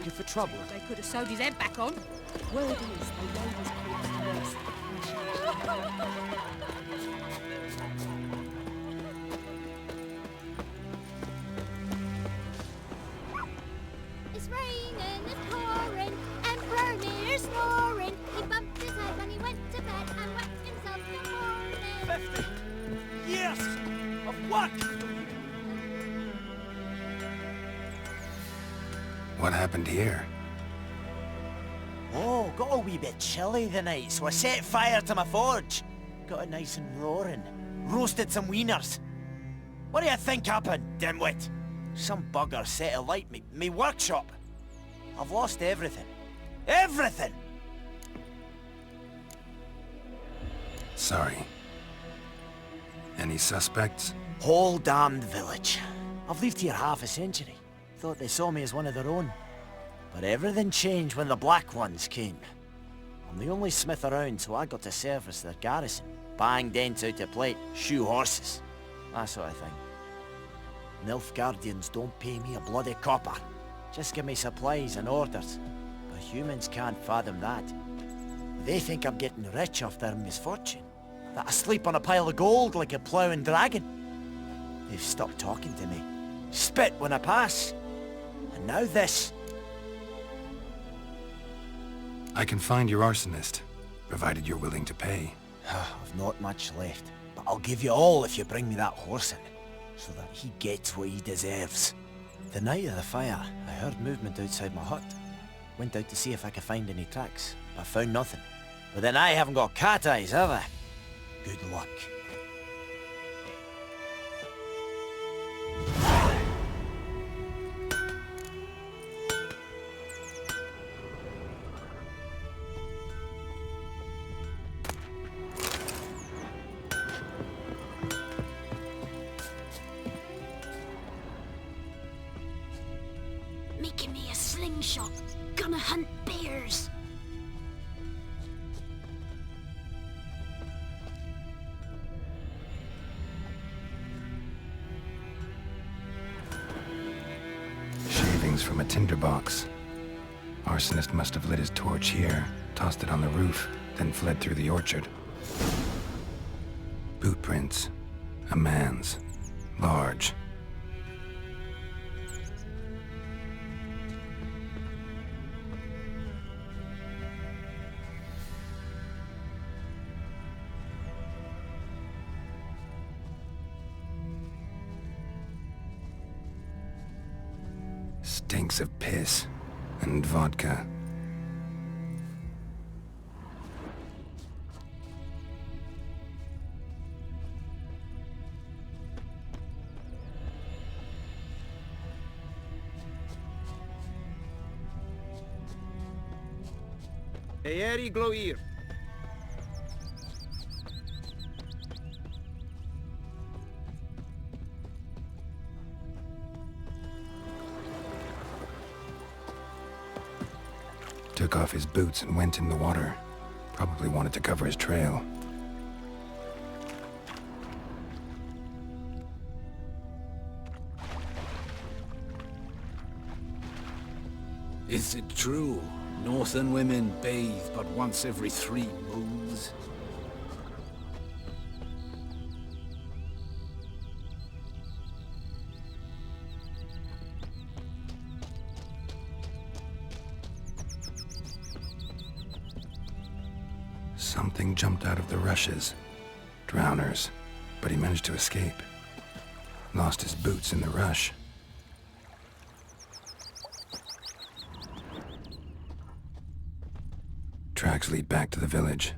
looking for trouble? They could have sewed his head back on. Word is they laid his corpse to rest. It's raining, it's pouring, and Bernie's snoring. He bumped his head when he went to bed and wet himself in the morning. 50 years of work! What happened here? Oh, got a wee bit chilly the night, so I set fire to my forge. Got it nice and roaring. Roasted some wieners. What do you think happened, dimwit? Some bugger set alight me workshop. I've lost everything. Everything! Sorry. Any suspects? Whole damned village. I've lived here half a century. Thought they saw me as one of their own. But everything changed when the Black Ones came. I'm the only smith around, so I got to service their garrison. Bang dents out of plate, shoe horses. That sort of thing. Nilfgaardians don't pay me a bloody copper. Just give me supplies and orders. But humans can't fathom that. They think I'm getting rich off their misfortune. That I sleep on a pile of gold like a ploughing dragon. They've stopped talking to me. Spit when I pass. And now this. I can find your arsonist, provided you're willing to pay. I've not much left, but I'll give you all if you bring me that horse in, so that he gets what he deserves. The night of the fire, I heard movement outside my hut. Went out to see if I could find any tracks, but found nothing. But then I haven't got cat eyes, have I? Good luck. Making me a slingshot. Gonna hunt bears. Shavings from a tinderbox. Arsonist must have lit his torch here, tossed it on the roof, then fled through the orchard. Boot prints. A man's. Large. Stinks of piss and vodka. Eeri Gloir. Took off his boots and went in the water. Probably wanted to cover his trail. Is it true? Northern women bathe but once every 3 moons? Something jumped out of the rushes. Drowners. But he managed to escape. Lost his boots in the rush. Tracks lead back to the village.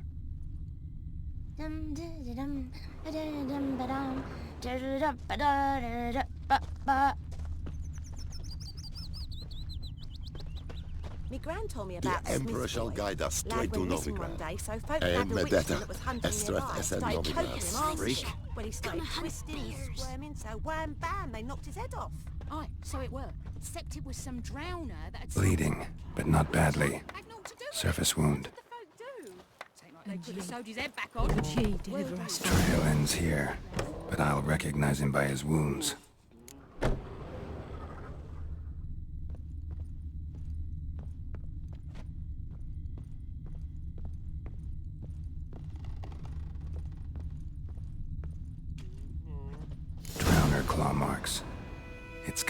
Me gran told me about The Emperor shall guide us straight to Novigrad. Day, so folk Aim had a witch Medetta, that was hunting Estreth nearby, Essen started Novigrad. poking him after Freak. shit. When he started twisting and squirming, so wham bam, they knocked his head off. Aye, so it were. Except it was some drowner that had... Bleeding, but not badly. Had naught to do with Surface wound. it. What the folk do? Ain't like they could have sewed his head back on. Could she deliver us? Trail ends here, but I'll recognize him by his wounds.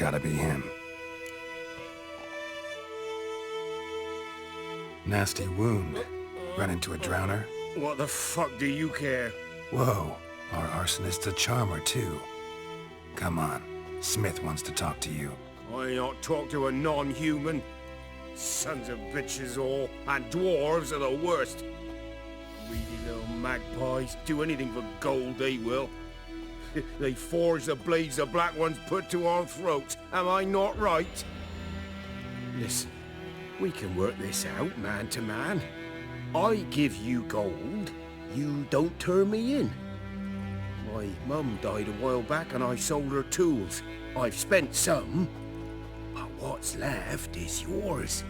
gotta be him. Nasty wound. Run into a drowner? What the fuck do you care? Whoa, our arsonist's a charmer too. Come on, Smith wants to talk to you. I ain't not talk to a non-human. Sons of bitches all, and dwarves are the worst. Greedy little magpies, do anything for gold they will. They forge the blades the Black Ones put to our throats, am I not right? Listen, we can work this out man to man. I give you gold, you don't turn me in. My mum died a while back and I sold her tools. I've spent some, but what's left is yours.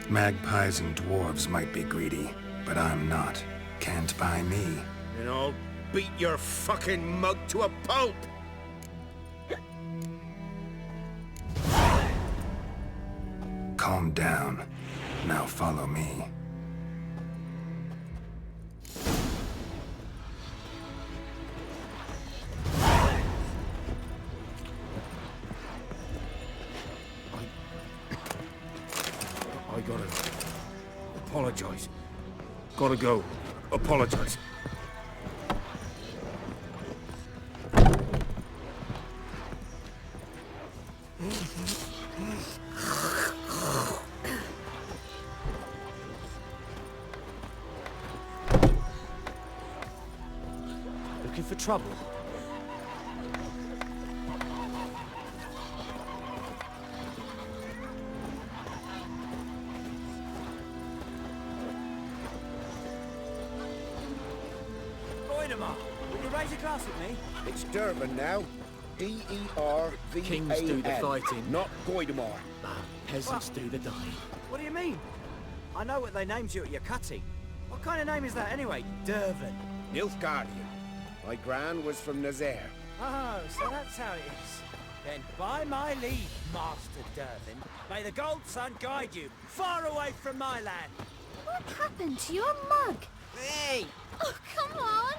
Magpies and dwarves might be greedy, but I'm not. Can't buy me. And I'll beat your fucking mug to a pulp! Calm down. Now follow me. I gotta apologize. Gotta go. Apologize. Looking for trouble? Goidemar, will you raise a glass with me? It's Durban now. D-E-R-V-A-N. Kings do the fighting. Not Goidemar. Peasants do the dying. What do you mean? I know what they named you at your cutting. What kind of name is that anyway? Dervin. Nilfgaardian. My gran was from Nazaire. Oh, so that's how it is. Then by my leave, Master Dervin, may the Gold Sun guide you far away from my land. What happened to your mug? Hey! Oh, come on!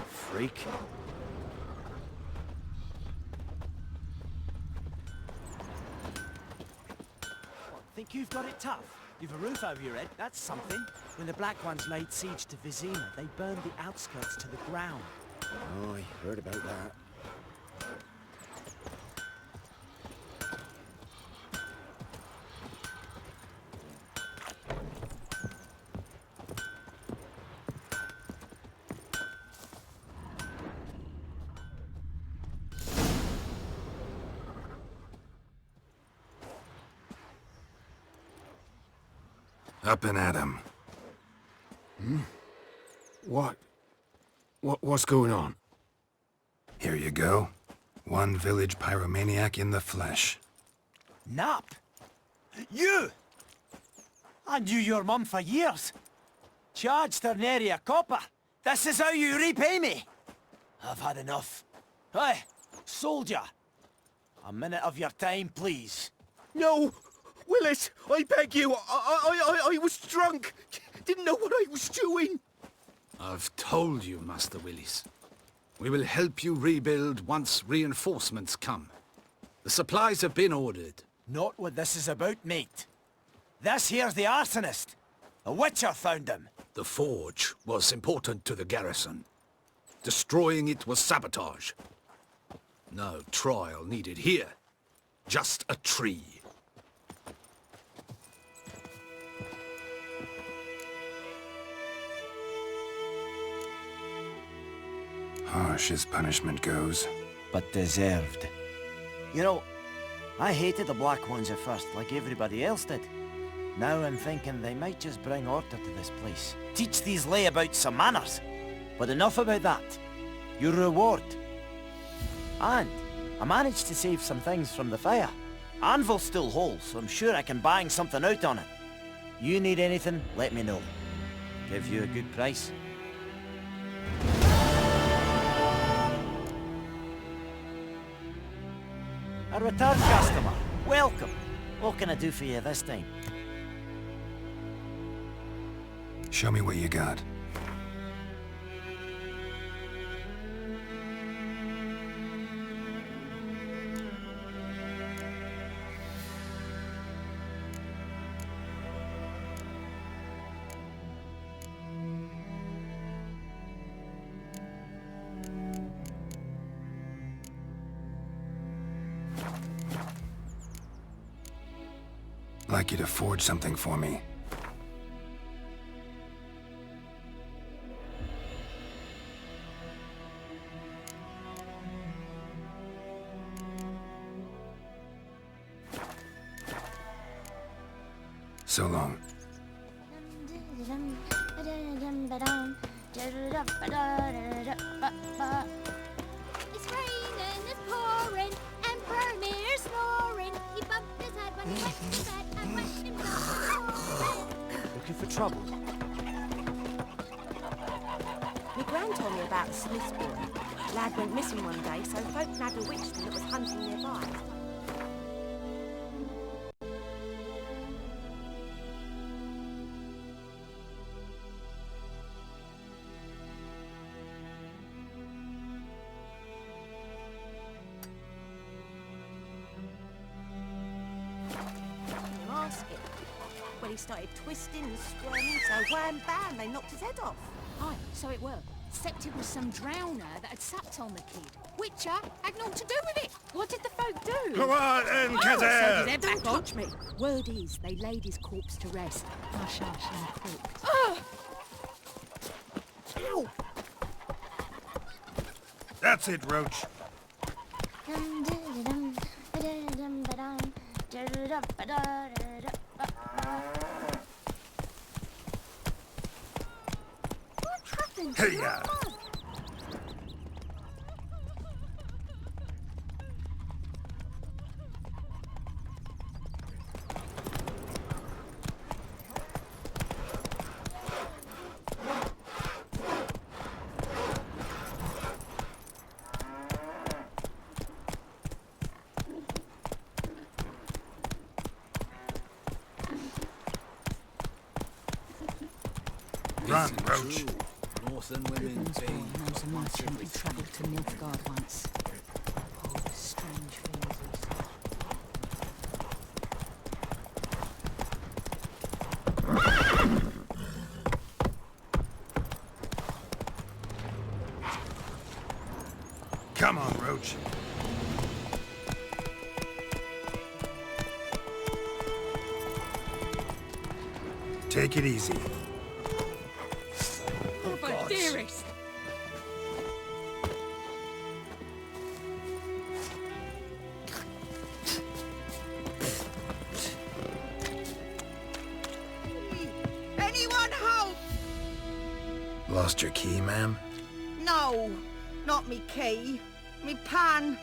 Freak. Think you've got it tough? You've a roof over your head, that's something. When the Black Ones laid siege to Vizima, they burned the outskirts to the ground. Oh, I heard about that. Up and at 'em. What's going on? Here you go. One village pyromaniac in the flesh. Nap? You! I knew your mum for years. Charged her nary a copper. This is how you repay me. I've had enough. Hey, soldier. A minute of your time, please. No! Willis, I beg you, I was drunk. Didn't know what I was doing. I've told you, Master Willis. We will help you rebuild once reinforcements come. The supplies have been ordered. Not what this is about, mate. This here's the arsonist. A witcher found him. The forge was important to the garrison. Destroying it was sabotage. No trial needed here. Just a tree. Harsh as punishment goes. But deserved. You know, I hated the Black Ones at first, like everybody else did. Now I'm thinking they might just bring order to this place. Teach these layabouts some manners. But enough about that. Your reward. And I managed to save some things from the fire. Anvil's still whole, so I'm sure I can bang something out on it. You need anything, let me know. Give you a good price. return customer. Welcome. What can I do for you this time? Show me what you got. I'd like you to forge something for me. So long. It's raining, it's pouring, and Vermeer's snoring. He bumped his head when he went to bed and wet himself. Looking for trouble? My gran told me about Smith's boy. Lad went missing one day, so folk nagged a witch that was hunting nearby. Asking. Well, he started twisting and squirming, so wham bam, they knocked his head off. Aye, so it were. Except it was some drowner that had supped on the kid. Witcher had naught to do with it. What did the folk do? Come on, then, So Kazar! did Don't touch me. Word is, they laid his corpse to rest. Hush, hush, and croaked. Ow! That's it, Roach. What happened? Hey, ya! Run, Roach. Northern women being Knows a merchant who travelled to Nilfgaard once. Oh, strange things he said. Come on, Roach. Take it easy. Oh, but dearest! Anyone home? Lost your key, ma'am? No, not me key. Me pan.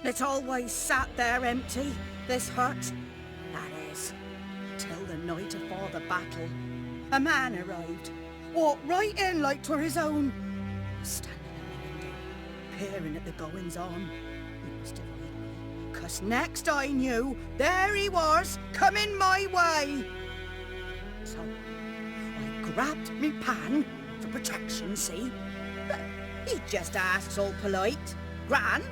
It's always sat there empty, this hut. That is, till the night afore the battle. A man arrived, walked right in like 'twere his own. Was standing in the window, peering at the goings-on. He must have heard me, 'cause next I knew, there he was, coming my way. So, I grabbed me pan, for protection, see? But he just asks all polite, Gran,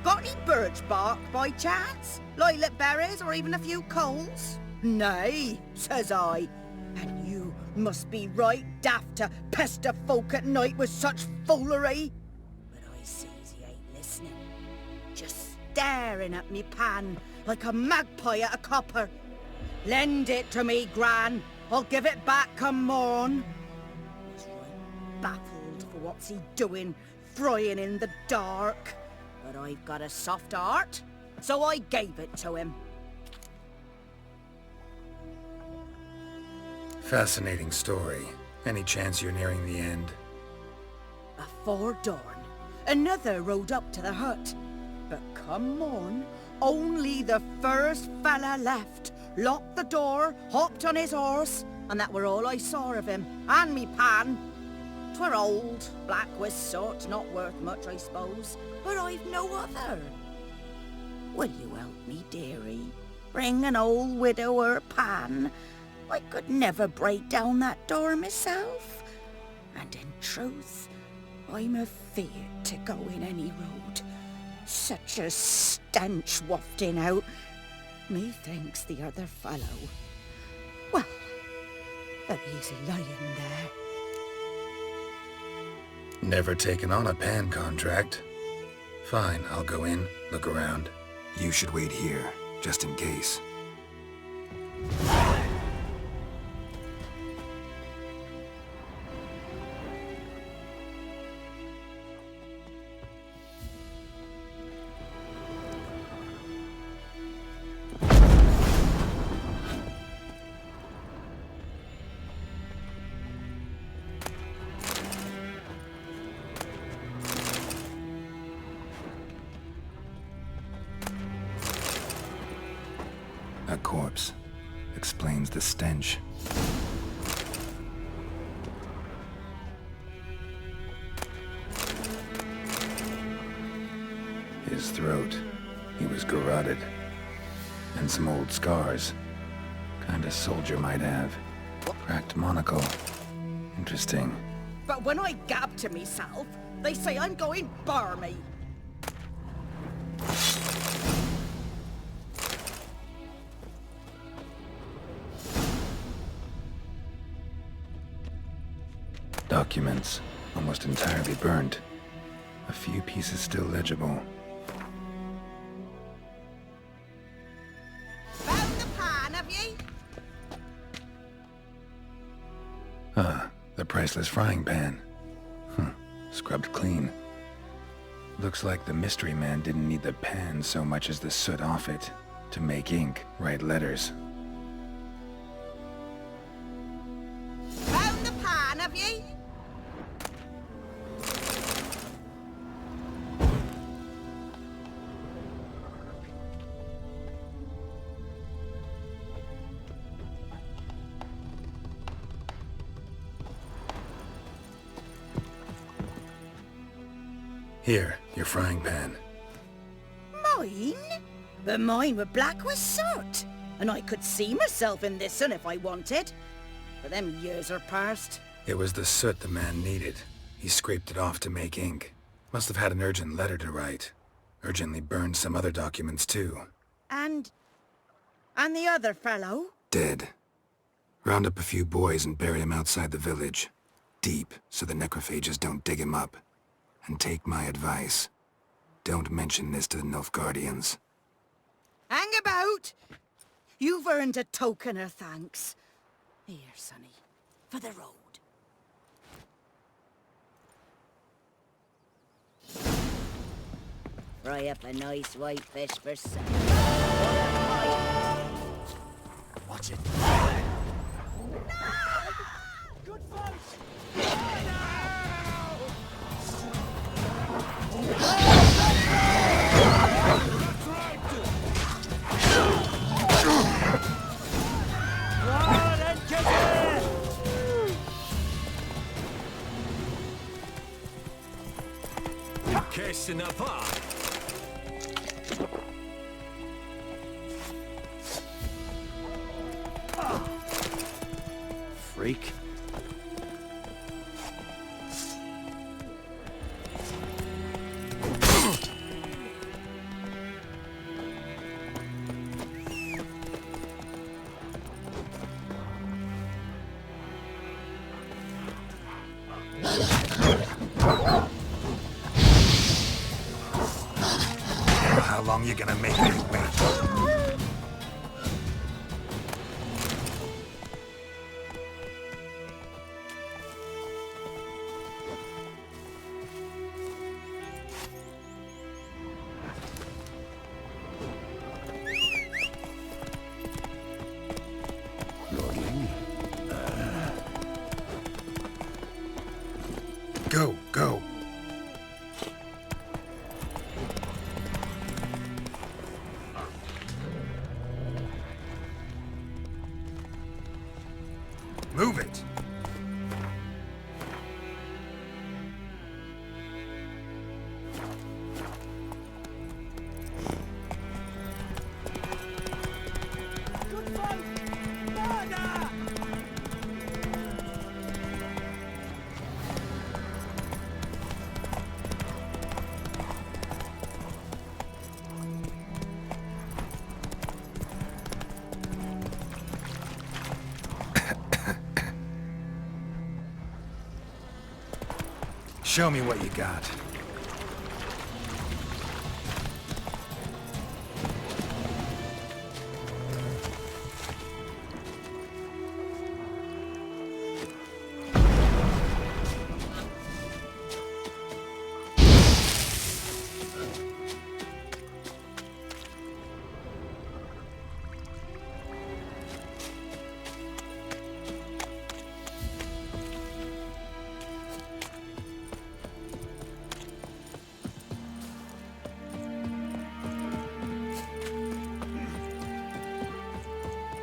got any birch bark by chance? Lilac berries or even a few coals? Nay, says I. And you must be right daft to pester folk at night with such foolery. But I sees he ain't listening. Just staring at me pan like a magpie at a copper. Lend it to me, Gran. I'll give it back come morn. He's right baffled for what's he doing, frying in the dark. But I've got a soft heart, so I gave it to him. Fascinating story. Any chance you're nearing the end? Afore dawn, another rode up to the hut. But come morn, only the first fella left, locked the door, hopped on his horse, and that were all I saw of him, and me pan. 'Twere old, black with soot, not worth much, I suppose, but I've no other. Will you help me, dearie? Bring an old widower pan. I could never break down that door myself. And in truth, I'm afeard to go in any road. Such a stench wafting out. Methinks the other fellow. Well, there he's lying there. Never taken on a pan contract. Fine, I'll go in, look around. You should wait here, just in case. A corpse. Explains the stench. His throat. He was garroted. And some old scars. Kind a soldier might have. Cracked monocle. Interesting. But when I gab to myself, they say I'm going barmy. Documents, almost entirely burnt. A few pieces still legible. Found the pan, have ye? Ah, the priceless frying pan. Scrubbed clean. Looks like the mystery man didn't need the pan so much as the soot off it. To make ink, write letters. Found the pan, have ye? Here, your frying pan. Mine? But mine were black with soot. And I could see myself in this one if I wanted. But them years are past. It was the soot the man needed. He scraped it off to make ink. Must have had an urgent letter to write. Urgently burned some other documents too. And the other fellow? Dead. Round up a few boys and bury him outside the village. Deep, so the necrophages don't dig him up. And take my advice. Don't mention this to the Nilfgaardians. Hang about! You've earned a token of thanks. Here, sonny, for the road. Fry up a nice white fish for supper. Watch it. Good fight! Case in a bar. Freak. How long you gonna make me wait? Lordling. Go, go. Move it! Show me what you got.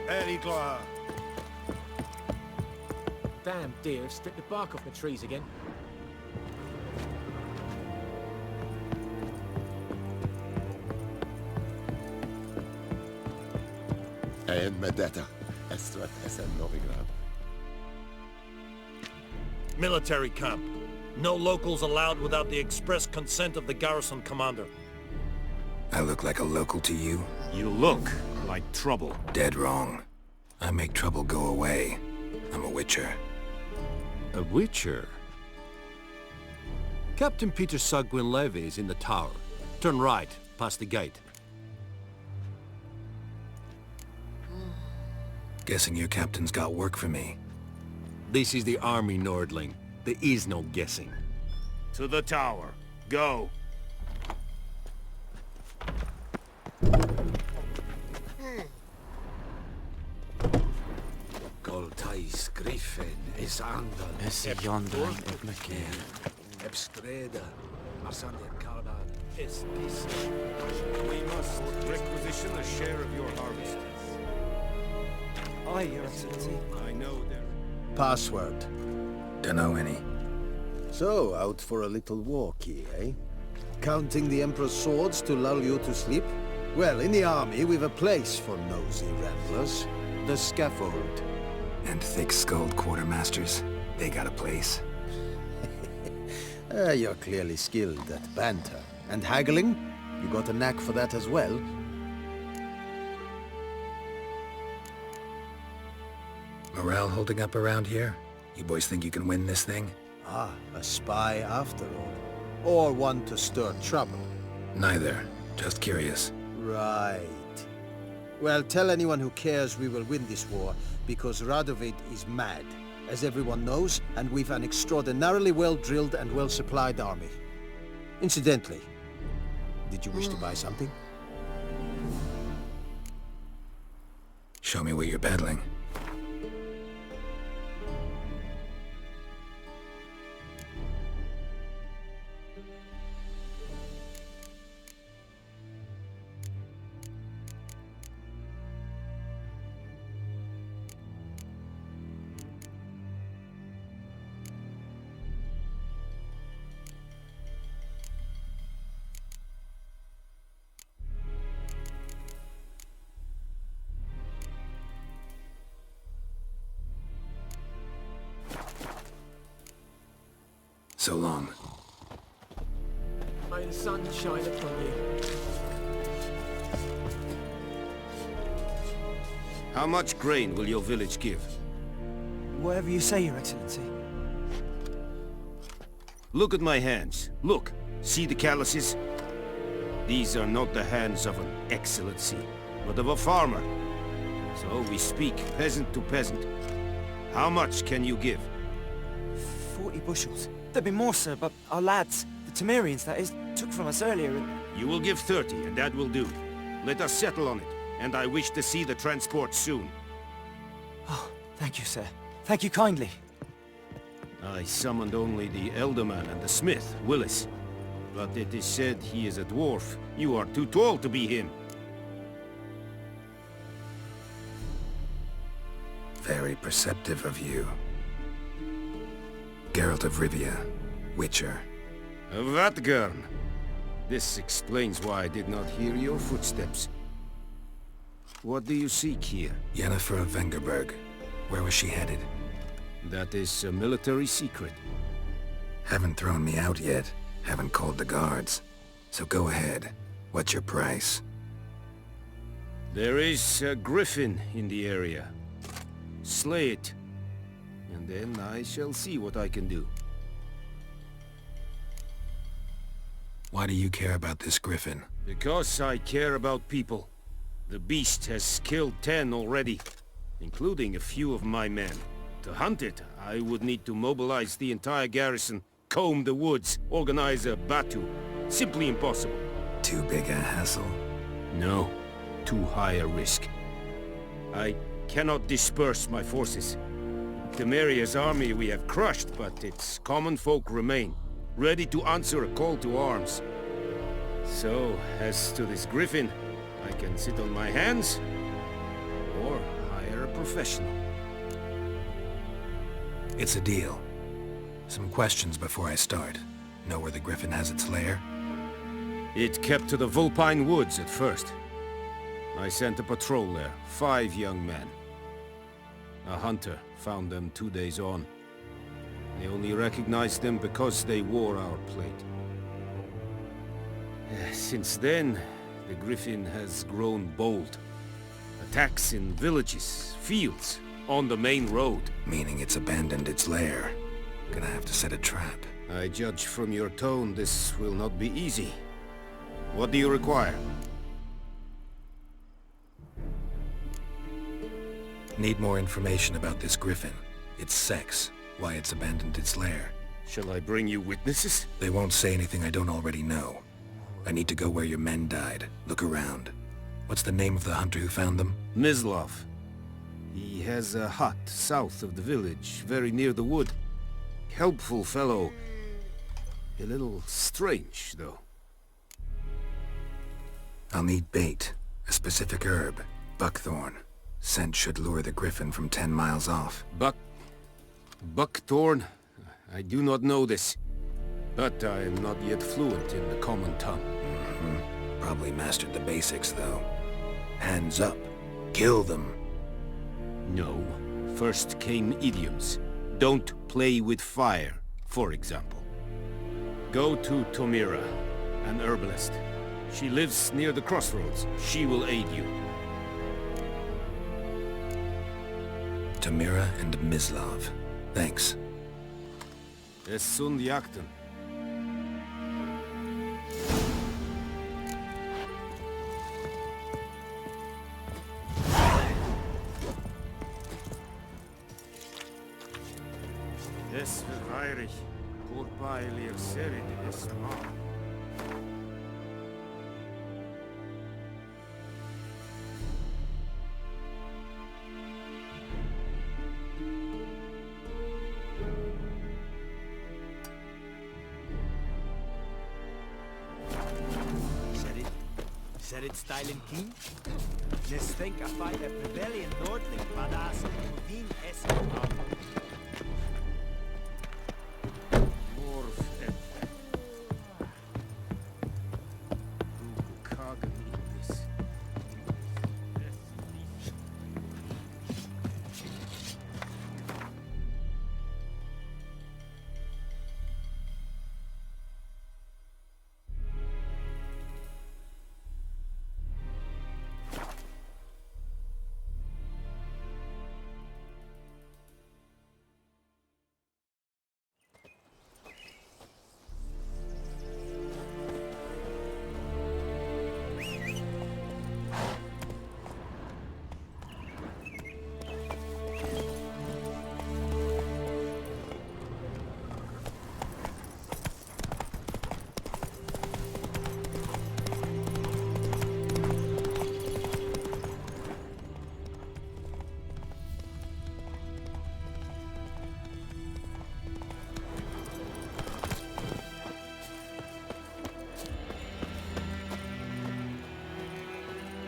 Erigla. Damn deer, stripped the bark off the trees again. En med detta, Estrat SN Novigrad. Military camp. No locals allowed without the express consent of the garrison commander. I look like a local to you? You look like trouble. Dead wrong. I make trouble go away. I'm a witcher. A witcher? Captain Peter Saar Gwynleve is in the tower. Turn right, past the gate. Guessing your captain's got work for me. This is the army, Nordling. There is no guessing. To the tower. Go. Goltais Griffin is andal. Is yonder in McCain. Ebstreda. Marsander Kalban. Is this. We must requisition a share of your harvest. Aye, Your Excellency. I know there. Password. Dunno any. So, out for a little walkie, eh? Counting the Emperor's swords to lull you to sleep? Well, in the army, we've a place for nosy ramblers. The scaffold. And thick-skulled quartermasters. They got a place. You're clearly skilled at banter. And haggling? You got a knack for that as well? Morale holding up around here? You boys think you can win this thing? Ah, a spy after all. Or one to stir trouble. Neither. Just curious. Right. Well, tell anyone who cares we will win this war, because Radovid is mad, as everyone knows, and we've an extraordinarily well-drilled and well-supplied army. Incidentally, did you wish to buy something? Show me what you're peddling. So long. May the sun shine upon you. How much grain will your village give? Whatever you say, Your Excellency. Look at my hands. Look. See the calluses? These are not the hands of an excellency, but of a farmer. So we speak peasant to peasant. How much can you give? 40 bushels. There'd be more, sir, but our lads, the Temerians, that is, took from us earlier and... You will give 30, and that will do. Let us settle on it, and I wish to see the transport soon. Oh, thank you, sir. Thank you kindly. I summoned only the Elderman and the smith, Willis. But it is said he is a dwarf. You are too tall to be him. Very perceptive of you. Geralt of Rivia, Witcher. Vatgern. This explains why I did not hear your footsteps. What do you seek here? Yennefer of Vengerberg. Where was she headed? That is a military secret. Haven't thrown me out yet. Haven't called the guards. So go ahead. What's your price? There is a griffin in the area. Slay it. And then I shall see what I can do. Why do you care about this griffin? Because I care about people. The beast has killed 10 already, including a few of my men. To hunt it, I would need to mobilize the entire garrison, comb the woods, organize a batu. Simply impossible. Too big a hassle? No, too high a risk. I cannot disperse my forces. Temeria's army we have crushed, but its common folk remain, ready to answer a call to arms. So, as to this griffin, I can sit on my hands, or hire a professional. It's a deal. Some questions before I start. Know where the griffin has its lair? It kept to the Vulpine Woods at first. I sent a patrol there, 5 young men. A hunter found them 2 days on. They only recognized them because they wore our plate. Since then, the griffin has grown bold. Attacks in villages, fields, on the main road. Meaning it's abandoned its lair. Gonna have to set a trap. I judge from your tone this will not be easy. What do you require? Need more information about this griffin. Its sex, why it's abandoned its lair. Shall I bring you witnesses? They won't say anything I don't already know. I need to go where your men died. Look around. What's the name of the hunter who found them? Mislav. He has a hut south of the village, very near the wood. Helpful fellow. A little strange, though. I'll need bait. A specific herb. Buckthorn. Scent should lure the griffin from 10 miles off. Buckthorn? I do not know this. But I am not yet fluent in the common tongue. Probably mastered the basics, though. Hands up. Kill them. No. First came idioms. Don't play with fire, for example. Go to Tomira, an herbalist. She lives near the crossroads. She will aid you. Tomira and Mislav. Thanks. Es sunt jakten. Es verweirig, purpa elir serid es ma. Serid styling king? Nes think I fight a rebellion nordling, badass, Udin es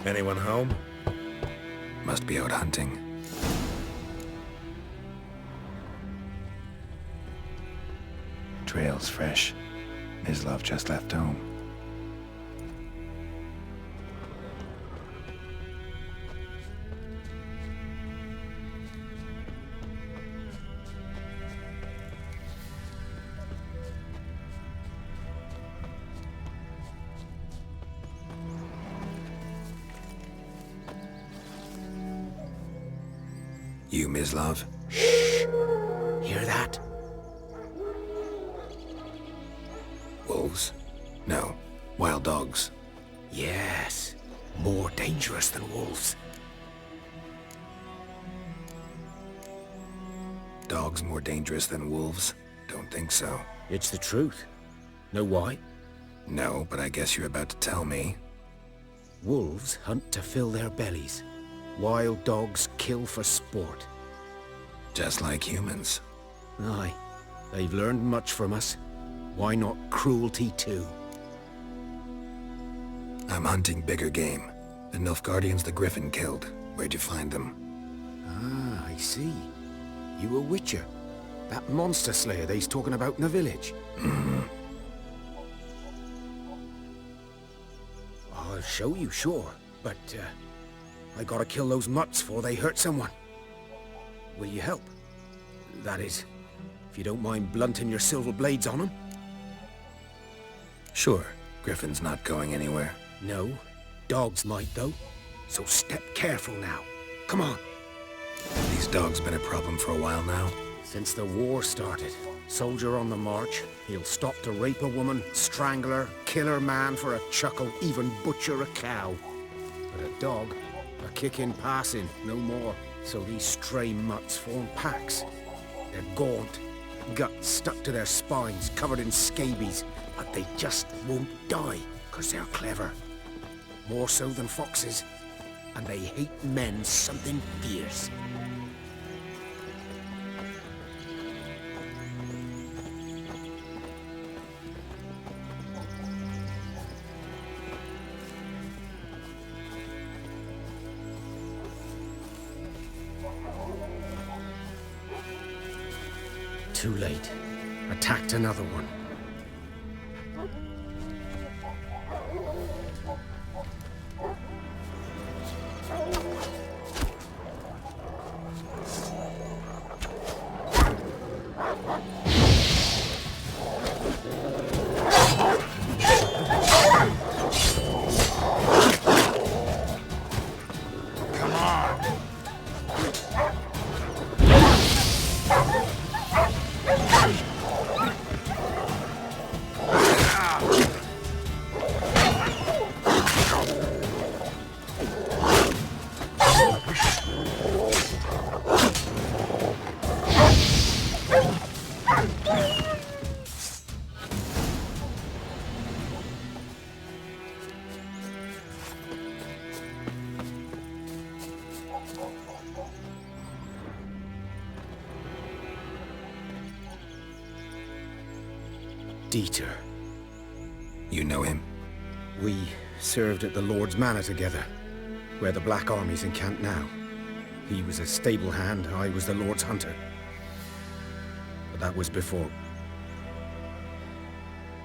Anyone home? Must be out hunting. Trail's fresh. Mislav just left home. You, Mislav? Shh! Hear that? Wolves? No. dogs. Yes. More dangerous than wolves. Dogs more dangerous than wolves? Don't think so. It's the truth. Know why? No, but I guess you're about to tell me. Wolves hunt to fill their bellies. Wild dogs kill for sport. Just like humans. Aye. They've learned much from us. Why not cruelty too? I'm hunting bigger game. The Nilfgaardians the Griffin killed. Where'd you find them? Ah, I see. You a witcher. That monster slayer they's talking about in the village. Mm-hmm. I'll show you, sure. But, I gotta kill those mutts before they hurt someone. Will you help? That is, if you don't mind blunting your silver blades on them. Sure. Griffin's not going anywhere. No. Dogs might, though. So step careful now. Come on. These dogs been a problem for a while now? Since the war started. Soldier on the march. He'll stop to rape a woman, strangle her, kill her man for a chuckle, even butcher a cow. But a dog, a kick in passing, no more. So these stray mutts form packs. They're gaunt, guts stuck to their spines, covered in scabies, but they just won't die, 'cause they're clever. More so than foxes. And they hate men something fierce. Too late. Attacked another one. Dieter. You know him? We served at the Lord's Manor together, where the Black Army's encamped now. He was a stable hand, I was the Lord's hunter. But that was before...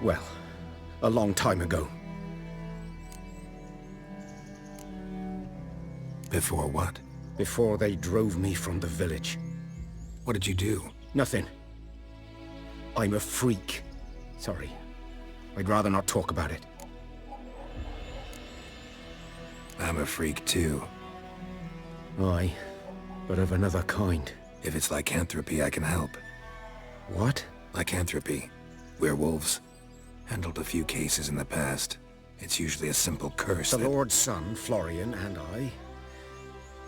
well, a long time ago. Before what? Before they drove me from the village. What did you do? Nothing. I'm a freak. Sorry. I'd rather not talk about it. I'm a freak too. Aye, but of another kind. If it's lycanthropy, I can help. What? Lycanthropy. Werewolves. Handled a few cases in the past. It's usually a simple curse The that... Lord's son, Florian, and I,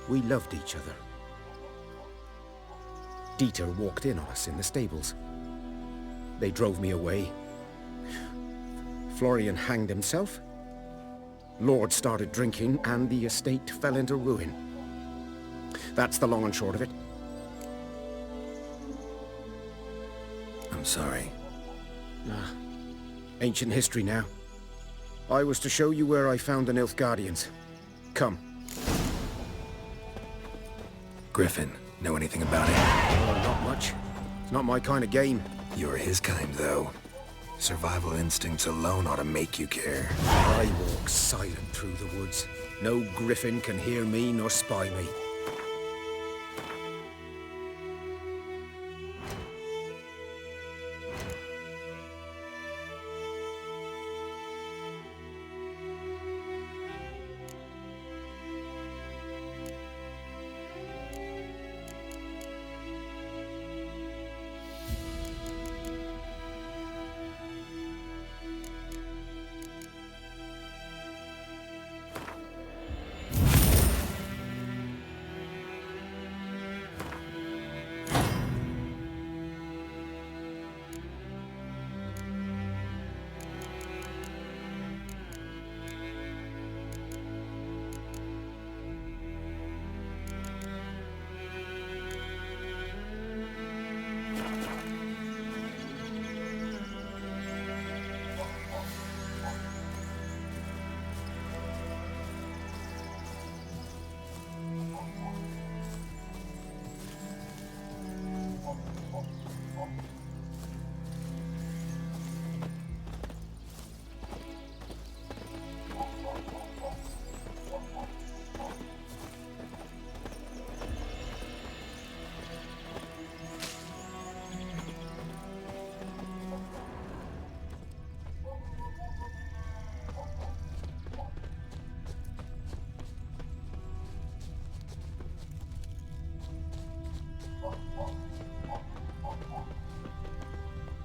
we loved each other. Dieter walked in on us in the stables. They drove me away. Florian hanged himself. Lord started drinking, and the estate fell into ruin. That's the long and short of it. I'm sorry. Ancient history now. I was to show you where I found the Nilfgaardians. Come. Griffin, know anything about it? Oh, not much. It's not my kind of game. You're his kind, though. Survival instincts alone ought to make you care. I walk silent through the woods. No griffin can hear me nor spy me.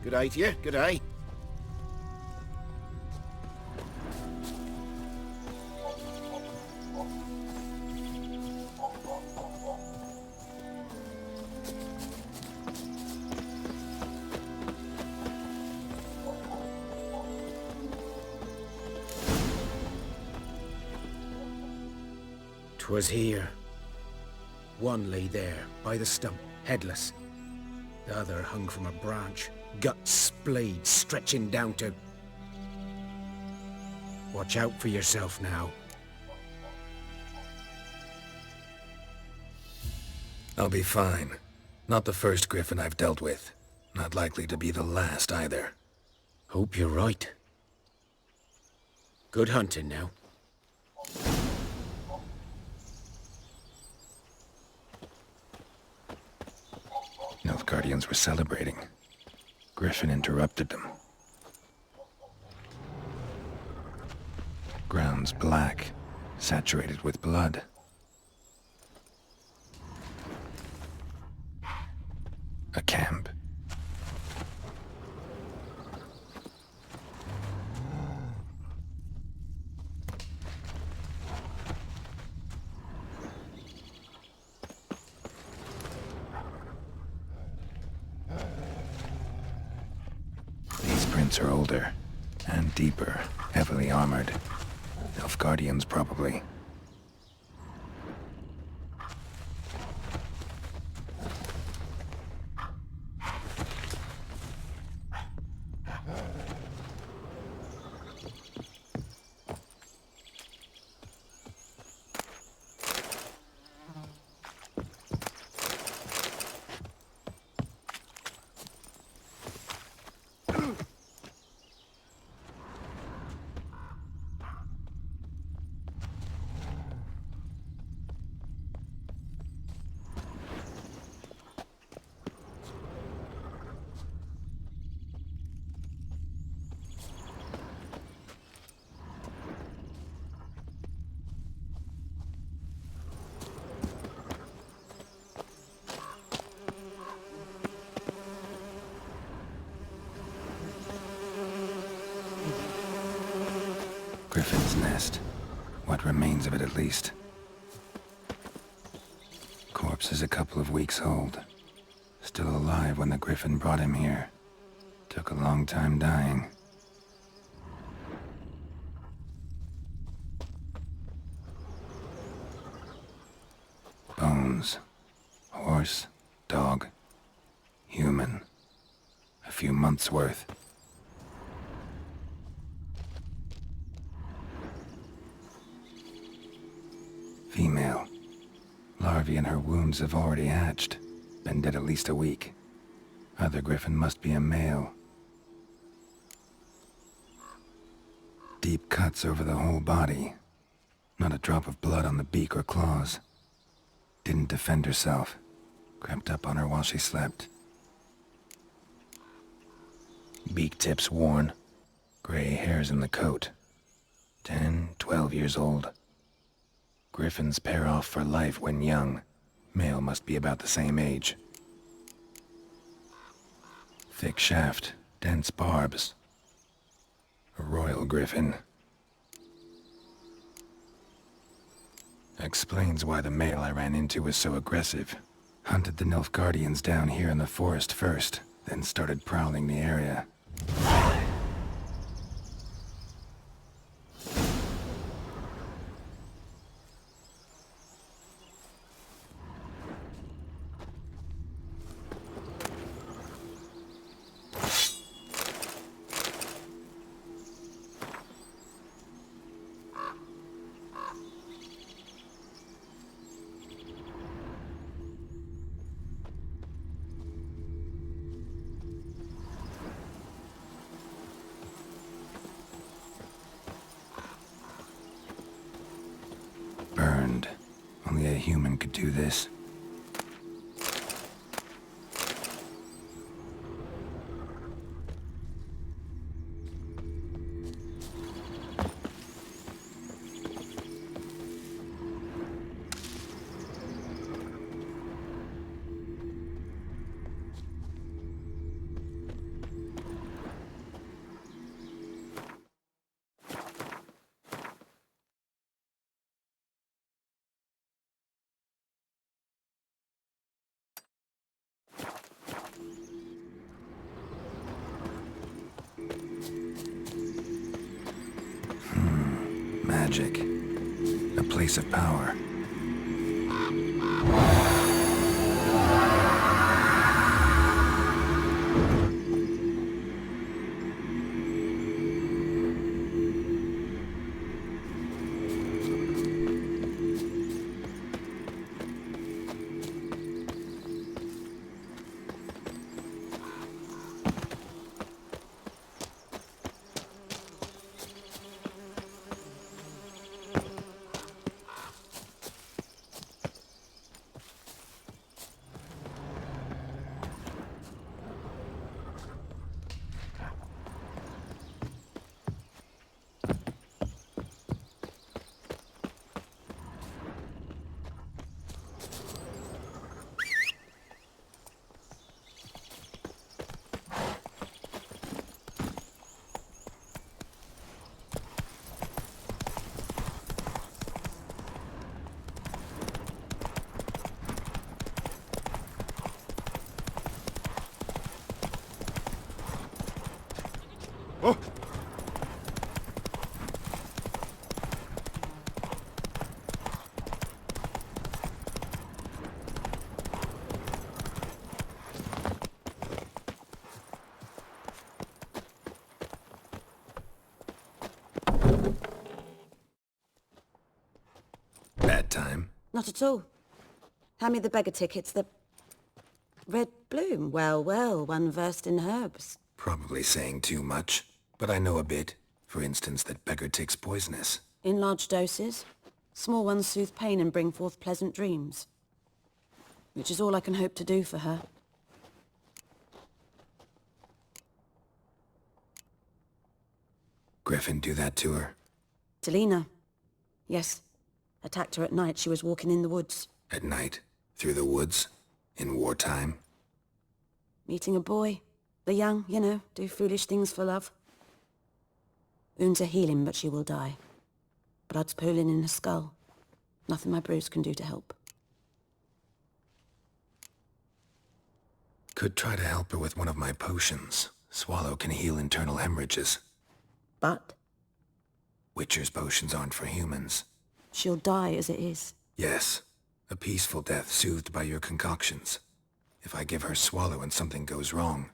Good eye to you, good eye. "'Twas here. One lay there, by the stump, headless. The other hung from a branch, guts splayed, stretching down to... Watch out for yourself now." I'll be fine. Not the first griffin I've dealt with. Not likely to be the last either. Hope you're right. Good hunting now. Nilfgaardians were celebrating. Griffin interrupted them. Ground's black, saturated with blood. A camp. These prints are older and deeper, heavily armored. Nilfgaardians, probably. Griffin's nest. What remains of it, at least. Corpse is a couple of weeks old. Still alive when the Griffin brought him here. Took a long time dying. Bones. Horse. Dog. Human. A few months' worth. Female. Larvae in her wounds have already hatched. Been dead at least a week. Other Griffin must be a male. Deep cuts over the whole body. Not a drop of blood on the beak or claws. Didn't defend herself. Crept up on her while she slept. Beak tips worn. Gray hairs in the coat. 10, 12 years old. Griffins pair off for life when young. Male must be about the same age. Thick shaft, dense barbs. A royal griffin. Explains why the male I ran into was so aggressive. Hunted the Nilfgaardians down here in the forest first, then started prowling the area. Burned. Only a human could do this. magic. A place of power. Bad time? Not at all. Hand me the beggar tickets, the... Red bloom. Well, well, one versed in herbs. Probably saying too much, but I know a bit. For instance, that beggar tick's poisonous. In large doses. Small ones soothe pain and bring forth pleasant dreams. Which is all I can hope to do for her. Griffin do that to her? Delina. Yes. Attacked her at night. She was walking in the woods. At night? Through the woods? In wartime? Meeting a boy. The young, you know, do foolish things for love. Wounds are healing, but she will die. Blood's pooling in her skull. Nothing my brews can do to help. Could try to help her with one of my potions. Swallow can heal internal hemorrhages. But? Witcher's potions aren't for humans. She'll die as it is. Yes. A peaceful death soothed by your concoctions. If I give her Swallow and something goes wrong,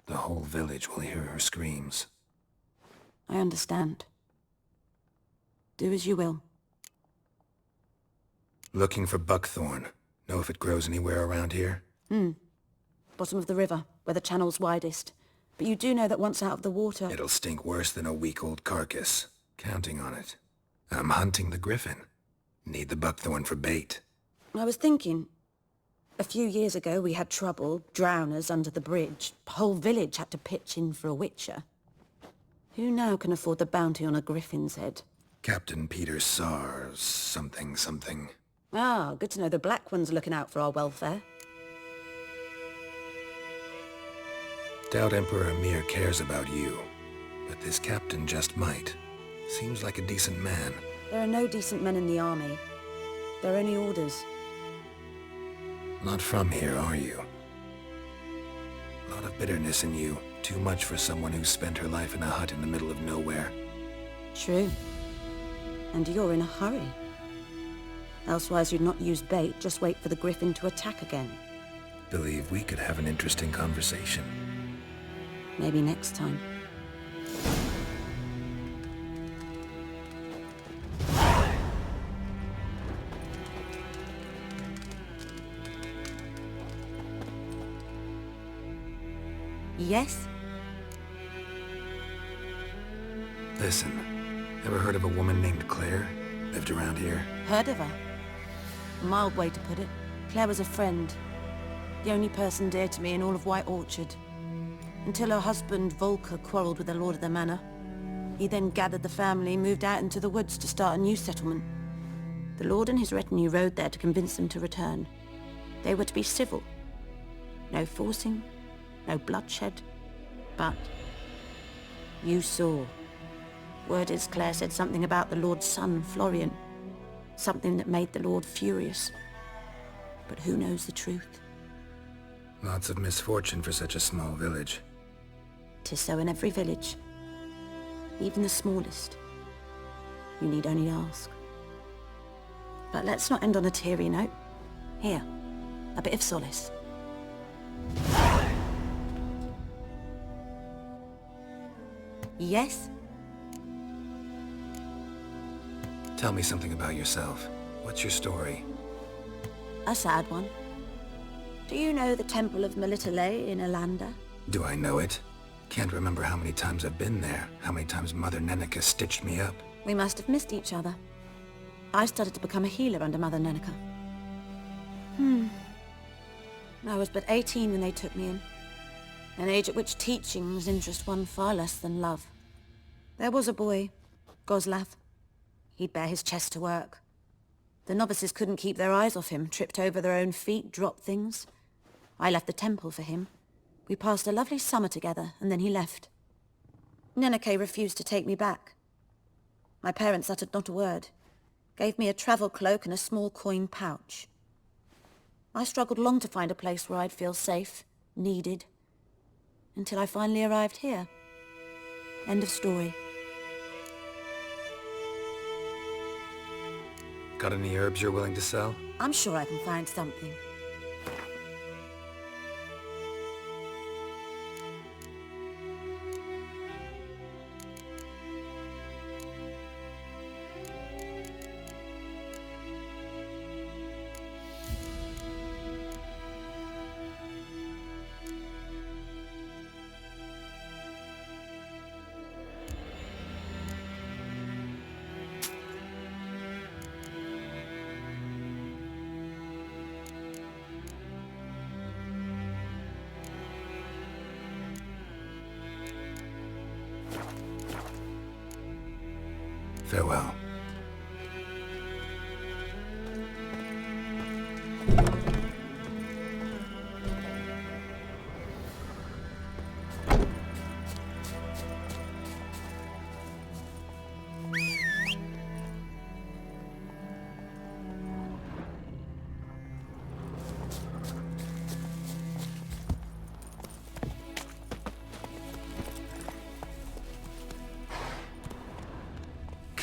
the whole village will hear her screams. I understand. Do as you will. Looking for buckthorn. Know if it grows anywhere around here? Bottom of the river, where the channel's widest. But you do know that once out of the water... It'll stink worse than a week-old carcass. Counting on it. I'm hunting the griffin. Need the buckthorn for bait. I was thinking... A few years ago we had trouble, drowners under the bridge. The whole village had to pitch in for a witcher. Who now can afford the bounty on a griffin's head? Captain Peter Sars, something. Ah, good to know the Black One's looking out for our welfare. Doubt Emperor Emir cares about you, but this captain just might. Seems like a decent man. There are no decent men in the army. There are only orders. Not from here, are you? A lot of bitterness in you. Too much for someone who spent her life in a hut in the middle of nowhere. True. And you're in a hurry. Elsewise you'd not use bait, just wait for the griffin to attack again. Believe we could have an interesting conversation. Maybe next time. Yes? Listen, ever heard of a woman named Claire? Lived around here? Heard of her? A mild way to put it. Claire was a friend. The only person dear to me in all of White Orchard. Until her husband, Volker, quarreled with the lord of the manor. He then gathered the family, moved out into the woods to start a new settlement. The lord and his retinue rode there to convince them to return. They were to be civil. No forcing, no bloodshed. But you saw. Word is Claire said something about the lord's son, Florian. Something that made the lord furious. But who knows the truth? Lots of misfortune for such a small village. 'Tis so in every village. Even the smallest. You need only ask. But let's not end on a teary note. Here, a bit of solace. Yes? Tell me something about yourself. What's your story? A sad one. Do you know the Temple of Melitele in Alanda? Do I know it? Can't remember how many times I've been there, how many times Mother Neneka stitched me up. We must have missed each other. I started to become a healer under Mother Neneka. I was but 18 when they took me in. An age at which teachings interest one far less than love. There was a boy, Goslav. He'd bare his chest to work. The novices couldn't keep their eyes off him, tripped over their own feet, dropped things. I left the temple for him. We passed a lovely summer together, and then he left. Neneke refused to take me back. My parents uttered not a word, gave me a travel cloak and a small coin pouch. I struggled long to find a place where I'd feel safe, needed, until I finally arrived here. End of story. Got any herbs you're willing to sell? I'm sure I can find something. Farewell.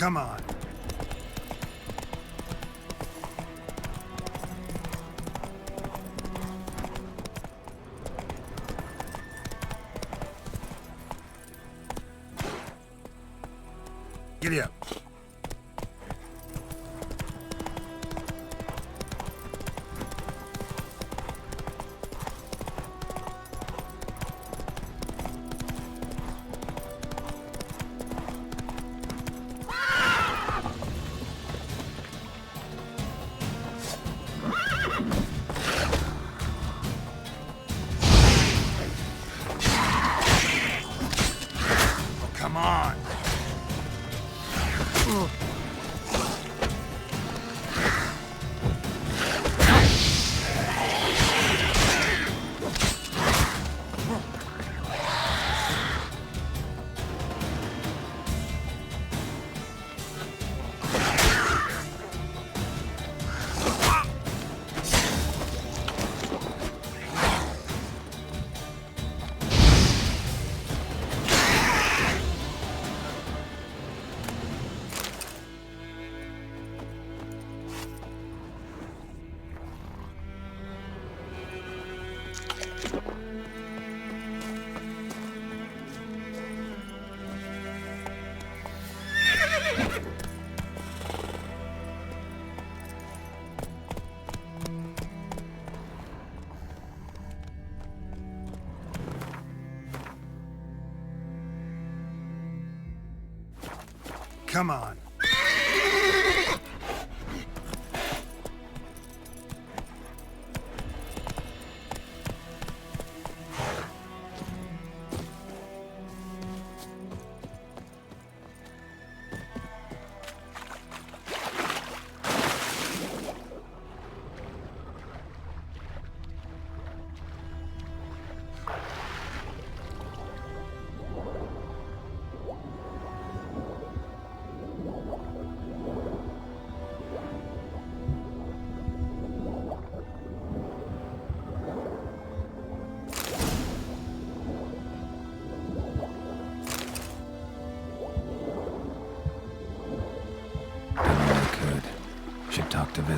Come on. Giddy up. Come on. Come on.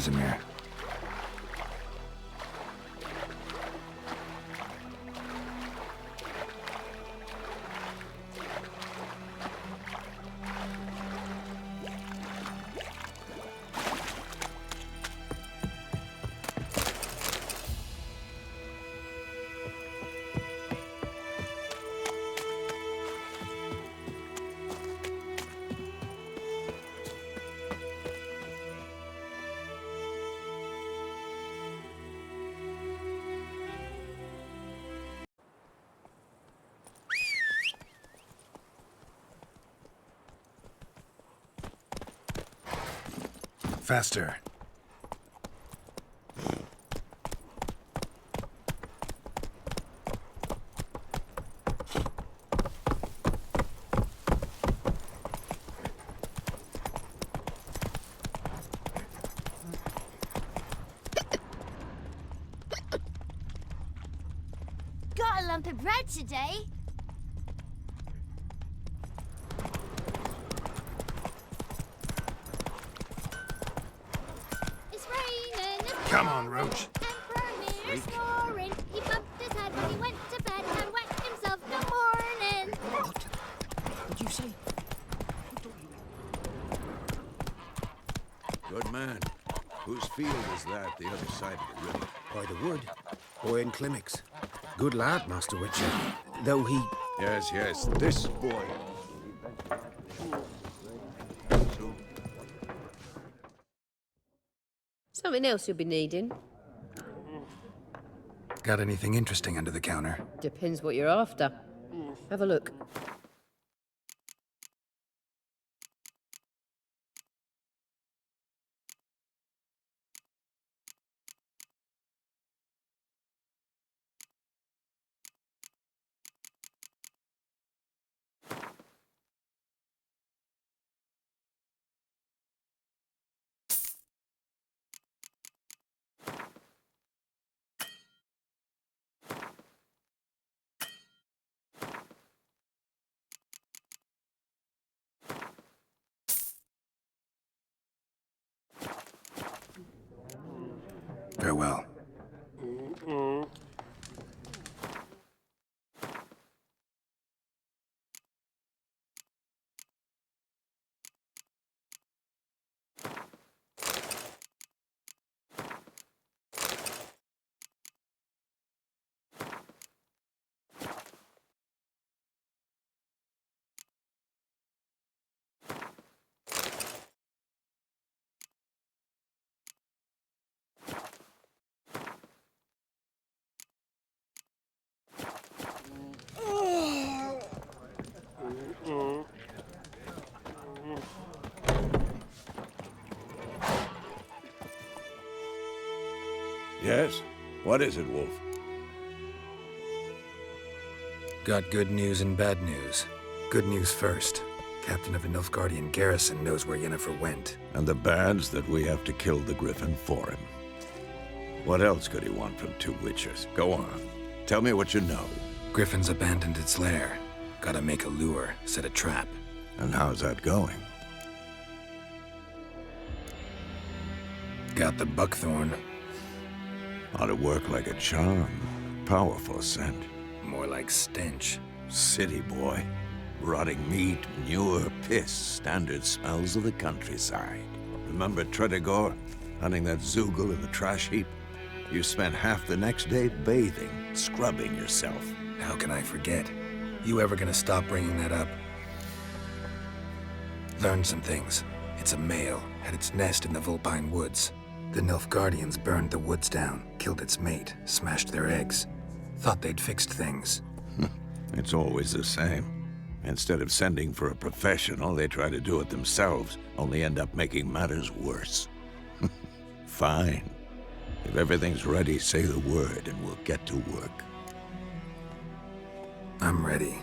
Casimir. Faster. Got a lump of bread today. It's raining. It's Come on, Roach. Emperor snoring. He bumped his head when he went to bed and wet himself in the morning. What'd you say? Good man. Whose field is that the other side of the river? By the wood. Owen Climmix. Good lad, Master Witcher. Though he... Yes, this boy. Something else you'll be needing. Got anything interesting under the counter? Depends what you're after. Have a look. Farewell. Yes? What is it, Wolf? Got good news and bad news. Good news first. Captain of the Nilfgaardian garrison knows where Yennefer went. And the bad's that we have to kill the Griffin for him. What else could he want from two witches? Go on. Tell me what you know. Griffin's abandoned its lair. Gotta make a lure, set a trap. And how's that going? Got the buckthorn. Ought to work like a charm. Powerful scent. More like stench. City boy. Rotting meat, manure, piss. Standard smells of the countryside. Remember Tredegor? Hunting that Zoogle in the trash heap? You spent half the next day bathing, scrubbing yourself. How can I forget? You ever gonna stop bringing that up? Learned some things. It's a male, had its nest in the Vulpine Woods. The Nilfgaardians burned the woods down, killed its mate, smashed their eggs. Thought they'd fixed things. It's always the same. Instead of sending for a professional, they try to do it themselves, only end up making matters worse. Fine. If everything's ready, say the word and we'll get to work. I'm ready.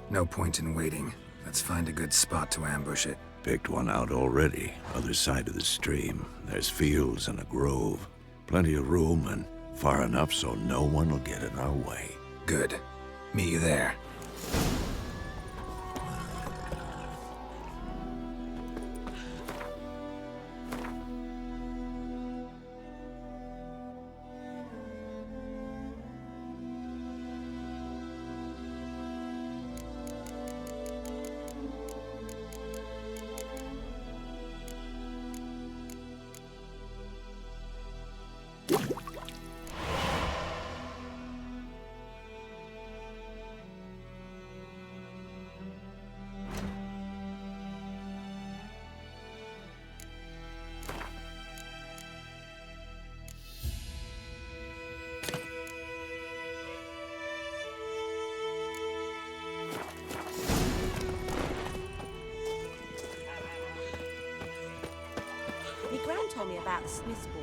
No point in waiting. Let's find a good spot to ambush it. Picked one out already, other side of the stream. There's fields and a grove. Plenty of room and far enough so no one will get in our way. Good. Meet you there. the Smith's boy.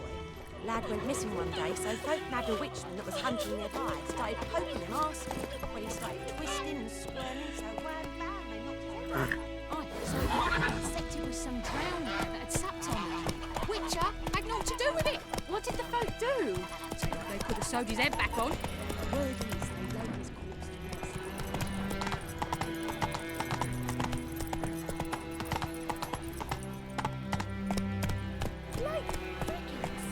Lad went missing one day, so folk nabbed a witchman that was hunting nearby. Started poking him, asking. When he started twisting and squirming, so wham bam, they knocked his head off. Aye, so except it was some drowner that had sapped on the kid. Witcher had naught to do with it. What did the folk do? They could have sewed his head back on. Word is, they laid his corpse to rest. Like crickets.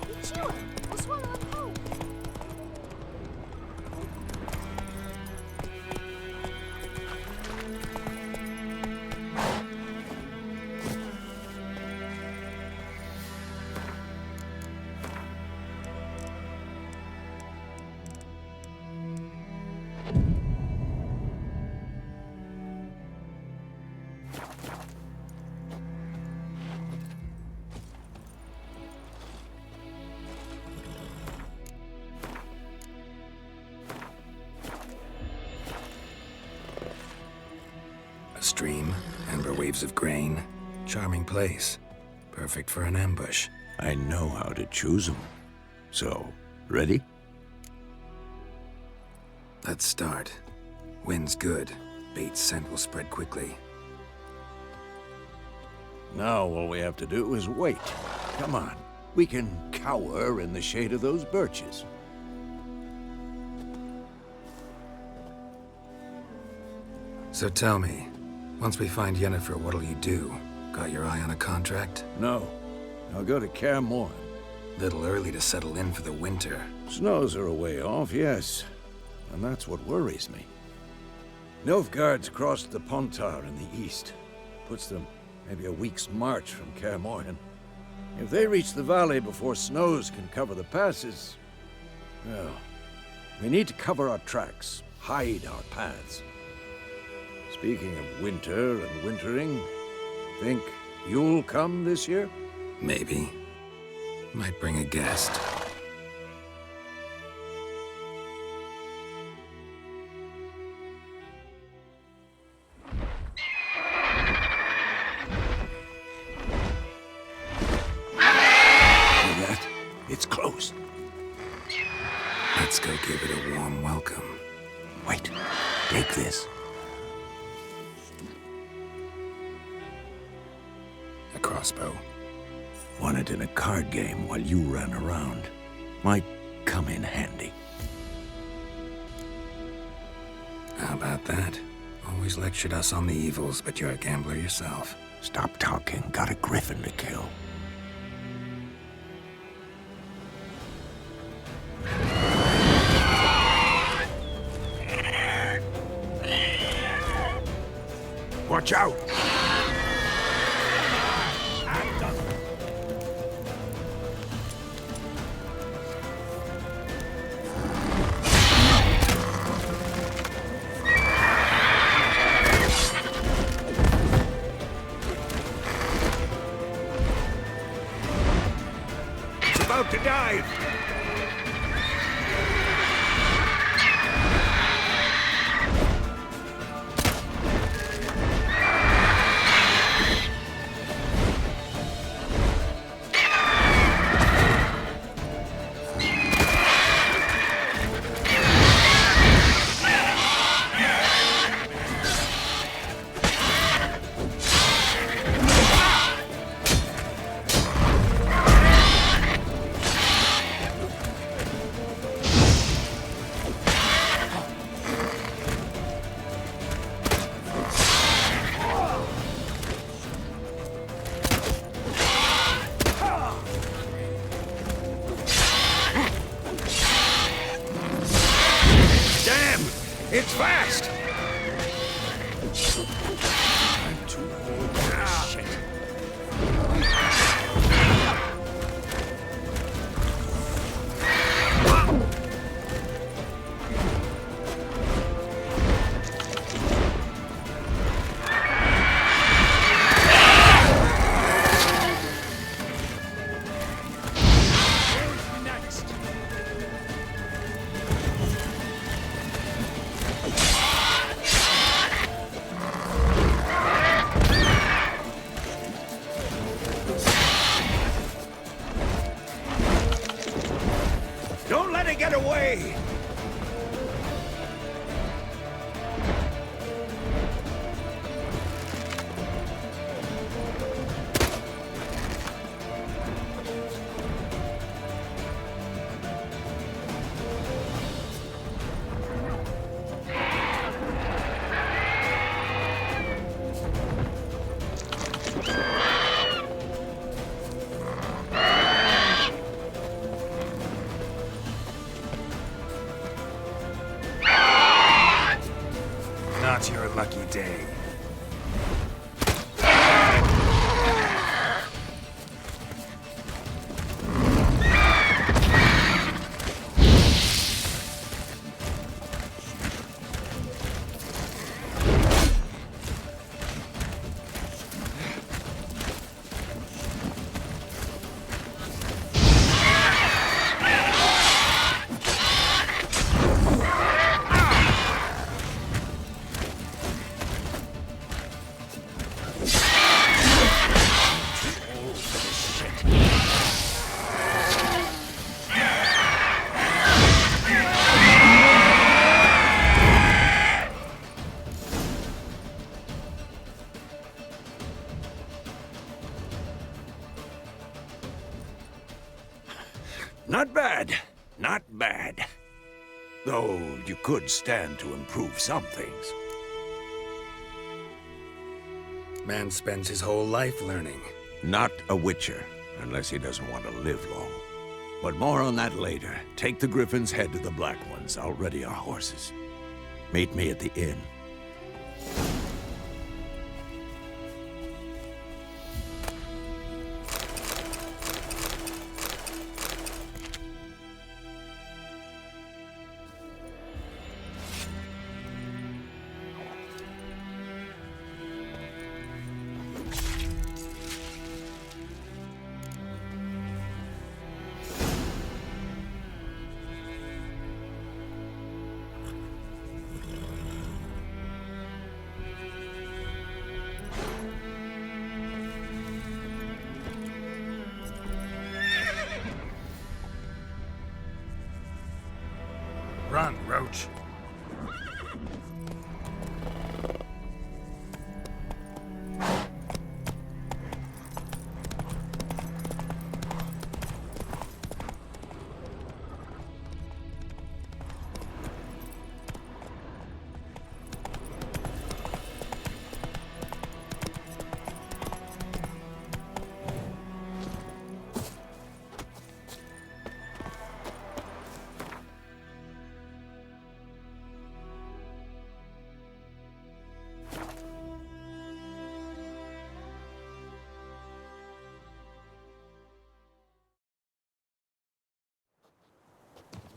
You chew 'em or swallow 'em whole. A stream, amber waves of grain. Charming place. Perfect for an ambush. I know how to choose them. So, ready? Let's start. Wind's good. Bait's scent will spread quickly. Now all we have to do is wait. Come on. We can cower in the shade of those birches. So tell me, once we find Yennefer, what'll you do? Got your eye on a contract? No. I'll go to Kaer Morhen. Little early to settle in for the winter. Snows are a way off, yes. And that's what worries me. Nilfgaard's crossed the Pontar in the east. Puts them maybe a week's march from Kaer Morhen. If they reach the valley before snows can cover the passes, well, we need to cover our tracks, hide our paths. Speaking of winter and wintering, think you'll come this year? Maybe. Might bring a guest. See that? It's close. Let's go give it a warm welcome. Wait, take this. A crossbow. Won it in a card game while you ran around. Might come in handy. How about that? Always lectured us on the evils, but you're a gambler yourself. Stop talking. Got a griffin to kill. Watch out! About to dive! It's fast! I'm too old for this shit. Don't let it get away! Not your lucky day. Not bad. Not bad. Though you could stand to improve some things. Man spends his whole life learning. Not a Witcher, unless he doesn't want to live long. But more on that later. Take the Griffin's head to the Black Ones. I'll ready our horses. Meet me at the inn. Run, Roach.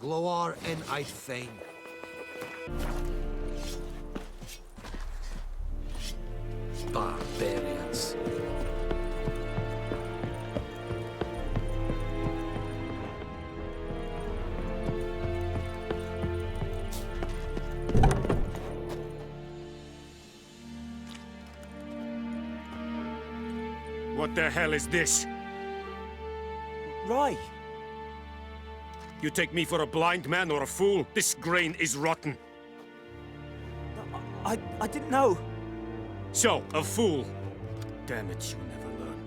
Gloar en Eidfane. Barbarians. What the hell is this? Roy! You take me for a blind man or a fool? This grain is rotten. I didn't know. So, a fool. Damn it, you never learn.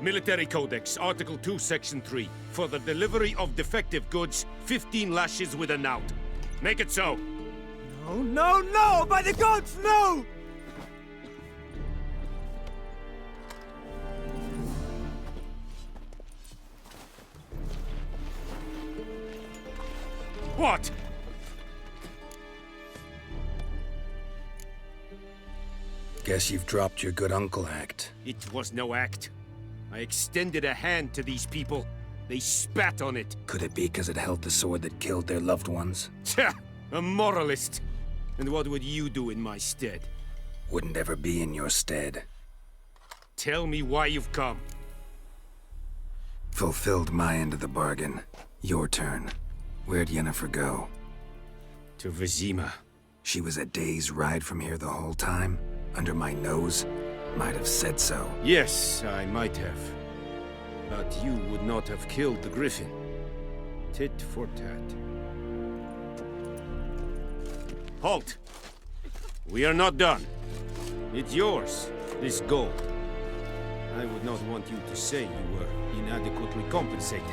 Military Codex, Article 2, Section 3. For the delivery of defective goods, 15 lashes with a knout. Make it so. No, no, no! By the gods, no! What? Guess you've dropped your good uncle act. It was no act. I extended a hand to these people. They spat on it. Could it be because it held the sword that killed their loved ones? Tja! A moralist. And what would you do in my stead? Wouldn't ever be in your stead. Tell me why you've come. Fulfilled my end of the bargain. Your turn. Where'd Yennefer go? To Vizima. She was a day's ride from here the whole time? Under my nose? Might have said so. Yes, I might have. But you would not have killed the Griffin. Tit for tat. Halt! We are not done. It's yours, this gold. I would not want you to say you were inadequately compensated.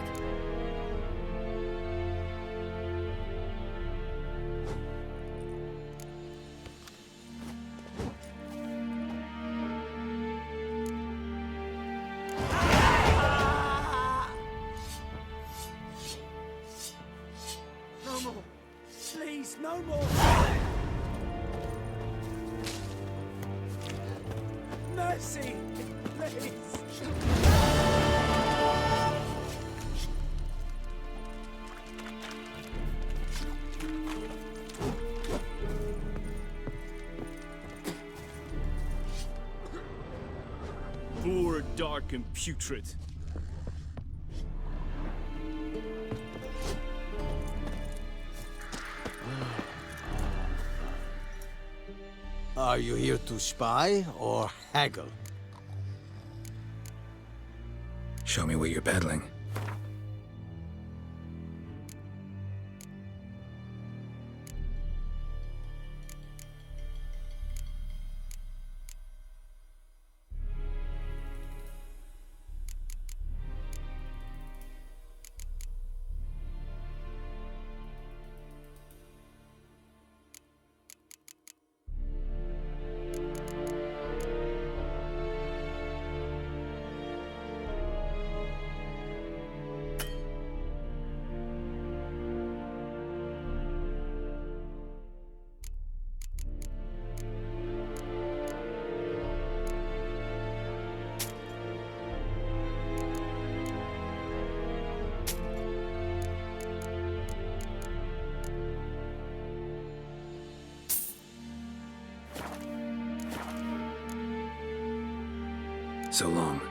No more. Please, no more. Mercy, please. Poor, dark, and putrid. Are you here to spy or haggle? Show me what you're peddling. So long.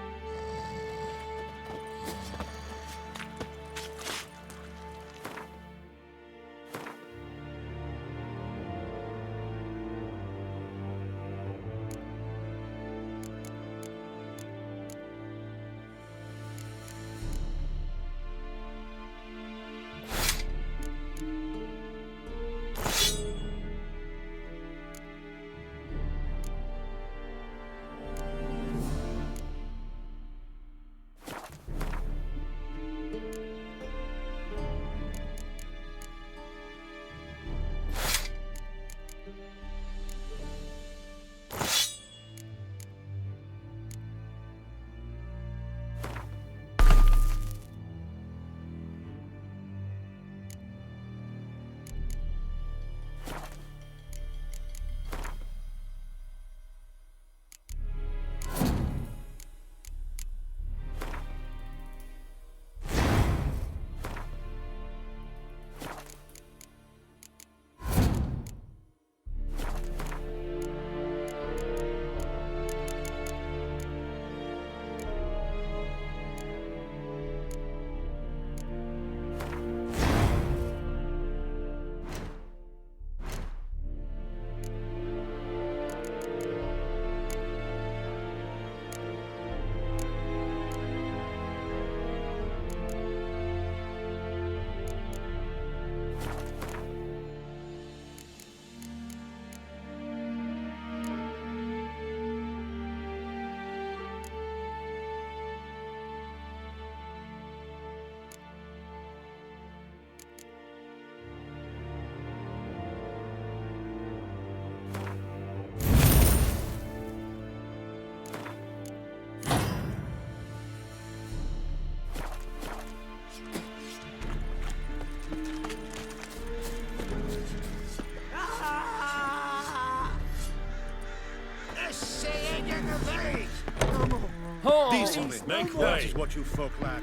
Decently, make way. That is what you folk lack.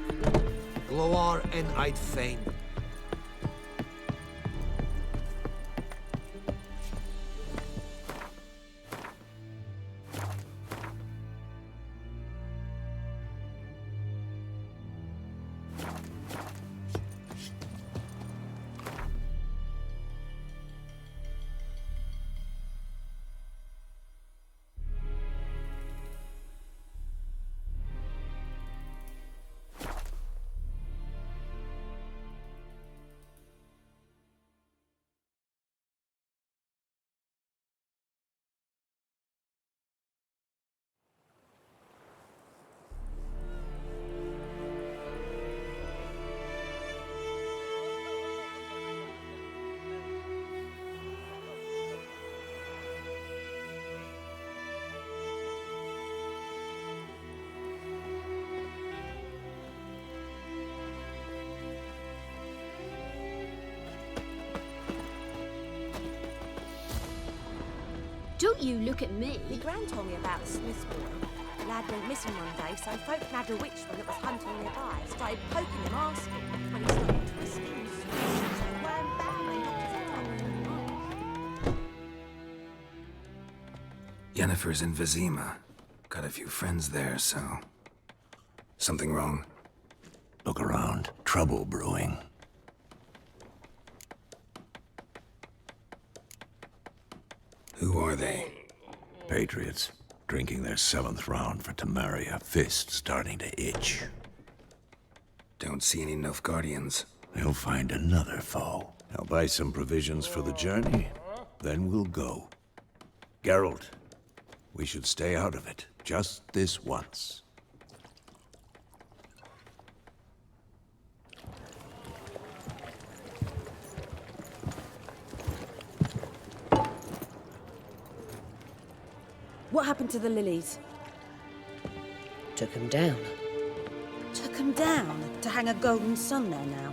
Gloar and I'd fain. Don't you look at me. My gran told me about the Smith's boy. The lad went missing one day, so folk nabbed a witch one that was hunting nearby. Started poking him, asking. When he started twisting and swinging, so wham bam, and knocked his head off. Yennefer's in Vizima. Got a few friends there, so... Something wrong? Look around. Trouble brewing. Who are they? Patriots. Drinking their 7th round for Temeria. Fist starting to itch. Don't see any Nilfgaardians. They'll find another foe. I'll buy some provisions for the journey. Then we'll go. Geralt, we should stay out of it. Just this once. What happened to the lilies? Took him down. Took them down to hang a golden sun there now.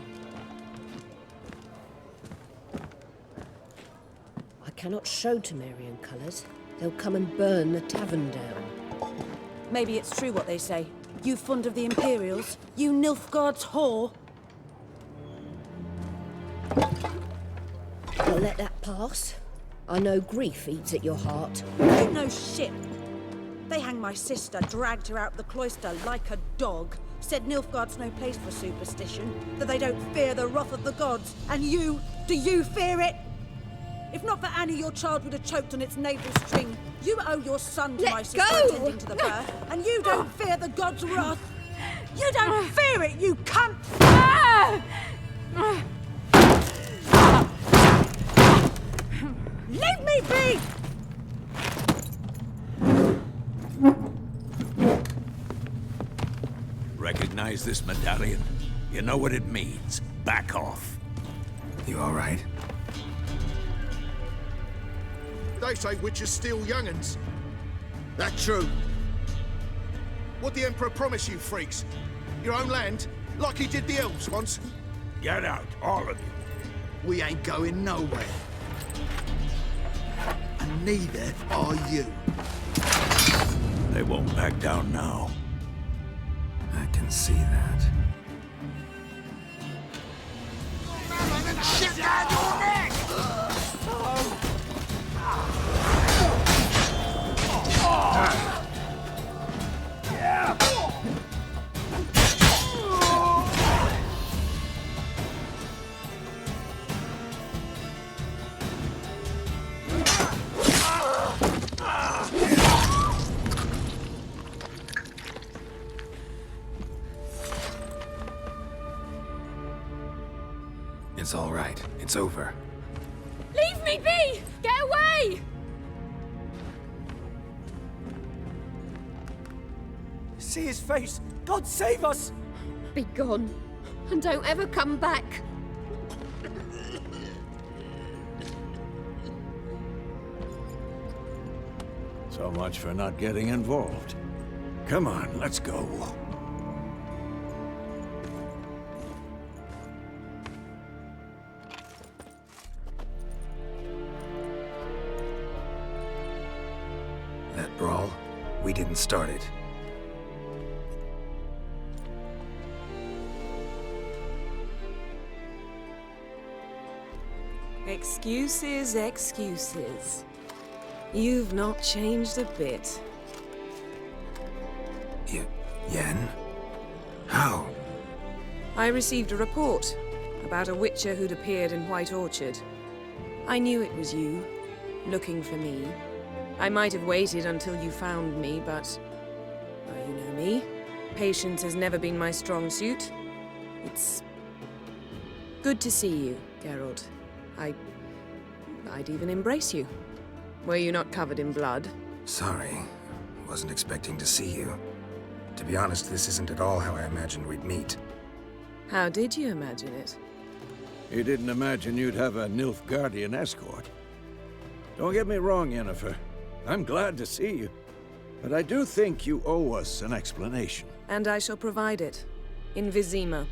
I cannot show Temerian colours. They'll come and burn the tavern down. Maybe it's true what they say. You fond of the Imperials? You Nilfgaard's whore? I'll let that pass. I know grief eats at your heart. You know shit. They hanged my sister, dragged her out the cloister like a dog. Said Nilfgaard's no place for superstition, that they don't fear the wrath of the gods. And you, do you fear it? If not for Annie, your child would have choked on its navel string. You owe your son to my sister attending to the birth, and you don't fear the gods' wrath. You don't fear it, you cunt! Leave me be! Recognize this medallion? You know what it means. Back off. You all right? They say witches steal young'uns. That true? What the Emperor promise you, freaks? Your own land? Like he did the elves once? Get out, all of you. We ain't going nowhere. And neither are you. They won't back down now. I can see that. Shit down your neck! It's all right. It's over. Leave me be! Get away! See his face! God save us! Be gone, and don't ever come back. So much for not getting involved. Come on, let's go. That brawl, we didn't start it. Excuses, excuses. You've not changed a bit. Yen? How? I received a report about a witcher who'd appeared in White Orchard. I knew it was you, looking for me. I might have waited until you found me, but... well, you know me. Patience has never been my strong suit. It's... good to see you, Geralt. I'd even embrace you. Were you not covered in blood? Sorry. Wasn't expecting to see you. To be honest, this isn't at all how I imagined we'd meet. How did you imagine it? You didn't imagine you'd have a Nilfgaardian escort. Don't get me wrong, Yennefer. I'm glad to see you. But I do think you owe us an explanation. And I shall provide it. In Vizima.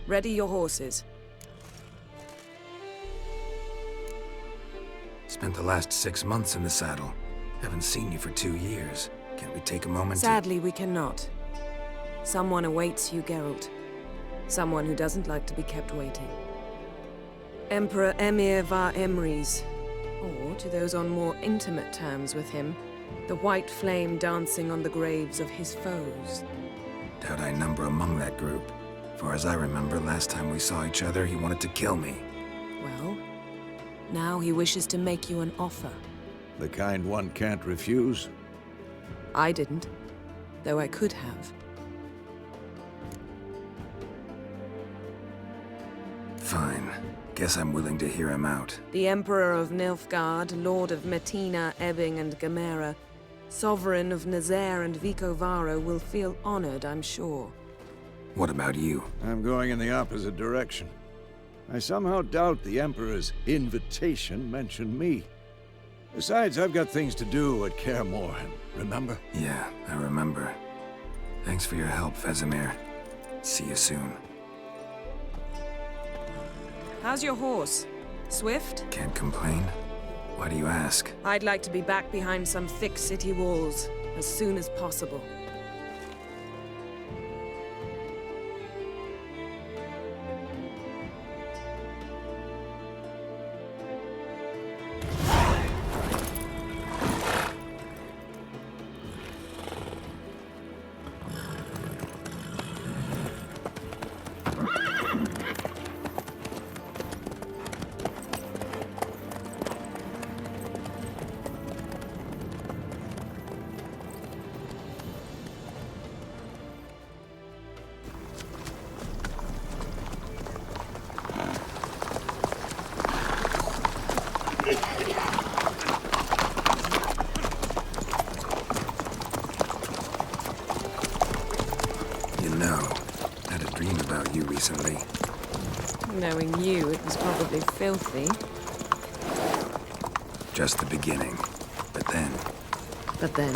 Ready your horses. Spent the last 6 months in the saddle. Haven't seen you for 2 years. Can't we take a moment Sadly, we cannot. Someone awaits you, Geralt. Someone who doesn't like to be kept waiting. Emperor Emir var Emreis. Or, to those on more intimate terms with him, the white flame dancing on the graves of his foes. Doubt I number among that group. Far as I remember, last time we saw each other, he wanted to kill me. Well, now he wishes to make you an offer. The kind one can't refuse? I didn't, though I could have. Fine. Guess I'm willing to hear him out. The Emperor of Nilfgaard, Lord of Metina, Ebbing and Gamera, Sovereign of Nazaire and Vicovaro will feel honored, I'm sure. What about you? I'm going in the opposite direction. I somehow doubt the Emperor's invitation mentioned me. Besides, I've got things to do at Kaer Morhen, remember? Yeah, I remember. Thanks for your help, Vesemir. See you soon. How's your horse? Swift? Can't complain. Why do you ask? I'd like to be back behind some thick city walls as soon as possible. You know, I had a dream about you recently. Knowing you, it was probably filthy. Just the beginning. But then... But then?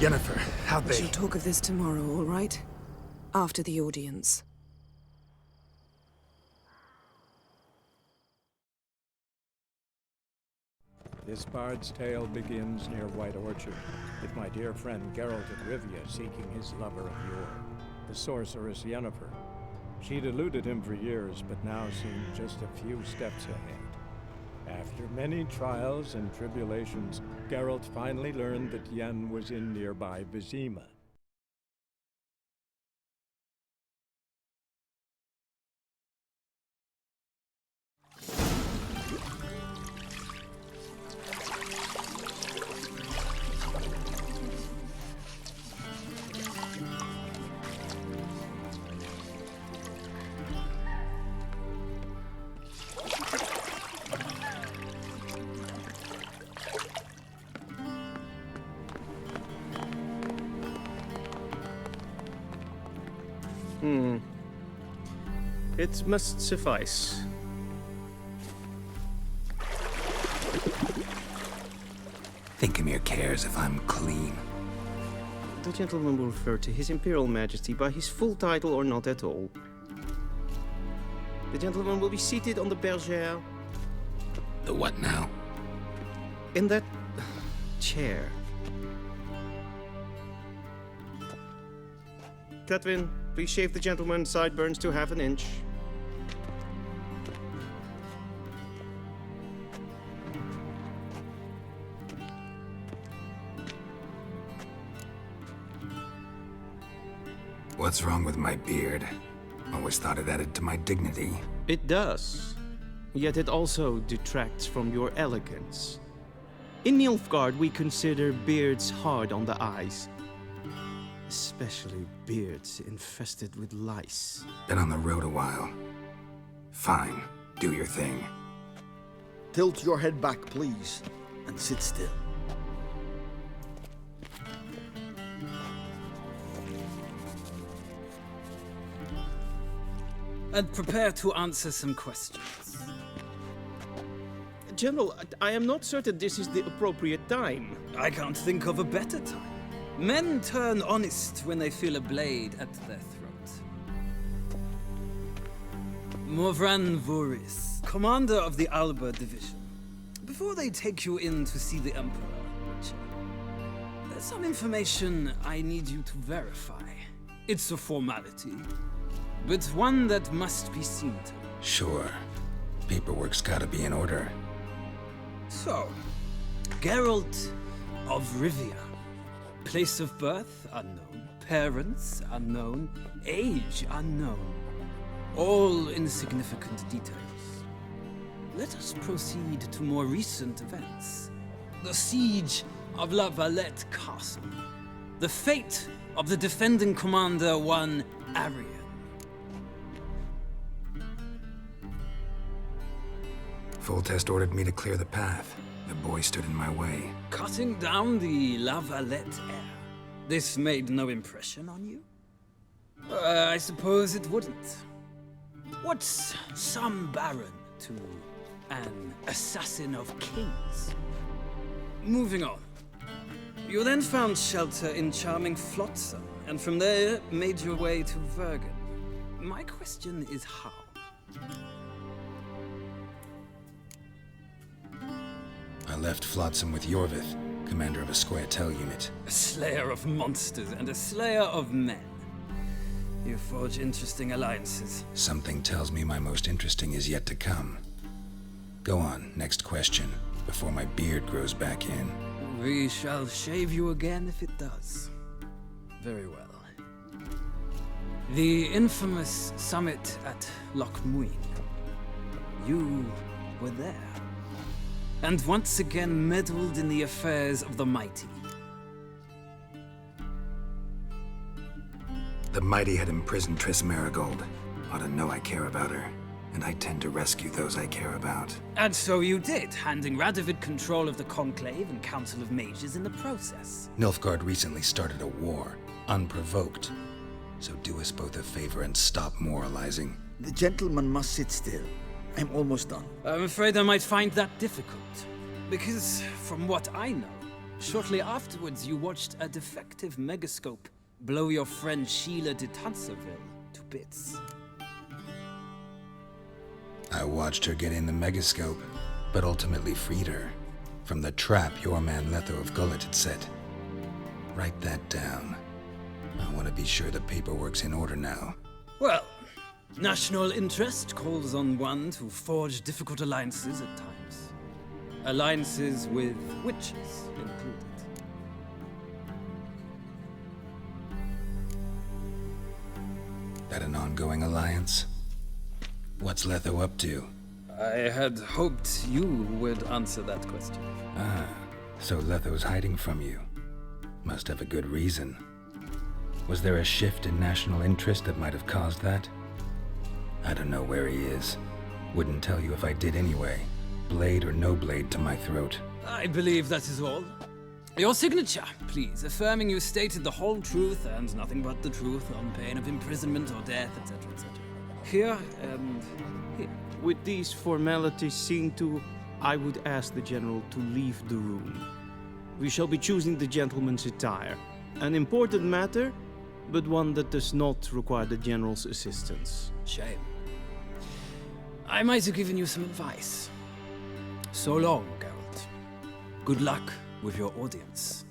Yennefer, how'd We shall talk of this tomorrow, all right? After the audience. This bard's tale begins near White Orchard, with my dear friend Geralt of Rivia seeking his lover of yore, the sorceress Yennefer. She'd eluded him for years, but now seemed just a few steps ahead. After many trials and tribulations, Geralt finally learned that Yen was in nearby Vizima. It must suffice. Thinkamir cares if I'm clean. The gentleman will refer to His Imperial Majesty by his full title or not at all. The gentleman will be seated on the bergère. The what now? In that chair. Cletwin, please shave the gentleman's sideburns to half an inch. What's wrong with my beard? Always thought it added to my dignity. It does. Yet it also detracts from your elegance. In Nilfgaard, we consider beards hard on the eyes. Especially beards infested with lice. Been on the road a while. Fine, do your thing. Tilt your head back, please, and sit still. And prepare to answer some questions. General, I am not certain this is the appropriate time. I can't think of a better time. Men turn honest when they feel a blade at their throat. Morvran Voris, commander of the Alba Division. Before they take you in to see the Emperor, Witcher, there's some information I need you to verify. It's a formality, but one that must be seen to. Sure. Paperwork's gotta be in order. So, Geralt of Rivia. Place of birth unknown. Parents unknown. Age unknown. All insignificant details. Let us proceed to more recent events. The siege of La Valette Castle. The fate of the defending commander, one Arian. Foltest ordered me to clear the path. The boy stood in my way. Cutting down the La Valette heir. This made no impression on you? I suppose it wouldn't. What's some baron to an assassin of kings? Moving on. You then found shelter in charming Flotsam, and from there made your way to Vergen. My question is how? I left Flotsam with Yorvith, commander of a Scoia'tael unit. A slayer of monsters and a slayer of men. You forge interesting alliances. Something tells me my most interesting is yet to come. Go on, next question, before my beard grows back in. We shall shave you again if it does. Very well. The infamous summit at Loch Muin. You were there. And once again meddled in the affairs of the mighty. The mighty had imprisoned Triss Merigold. Ought to know I care about her, and I tend to rescue those I care about. And so you did, handing Radovid control of the Conclave and Council of Mages in the process. Nilfgaard recently started a war, unprovoked. So do us both a favor and stop moralizing. The gentleman must sit still. I'm almost done. I'm afraid I might find that difficult. Because, from what I know, shortly afterwards you watched a defective megascope blow your friend Sheila de Tanserville to bits. I watched her get in the megascope, but ultimately freed her from the trap your man Letho of Gullet had set. Write that down. I want to be sure the paperwork's in order now. Well, national interest calls on one to forge difficult alliances at times. Alliances with witches included. That an ongoing alliance? What's Letho up to? I had hoped you would answer that question. Ah, so Letho's hiding from you. Must have a good reason. Was there a shift in national interest that might have caused that? I don't know where he is. Wouldn't tell you if I did anyway. Blade or no blade to my throat. I believe that is all. Your signature, please, affirming you stated the whole truth and nothing but the truth on pain of imprisonment or death, etc., etc. Here and here. With these formalities seen to, I would ask the General to leave the room. We shall be choosing the gentleman's attire. An important matter, but one that does not require the General's assistance. Shame. I might have given you some advice. So long, Geralt. Good luck with your audience.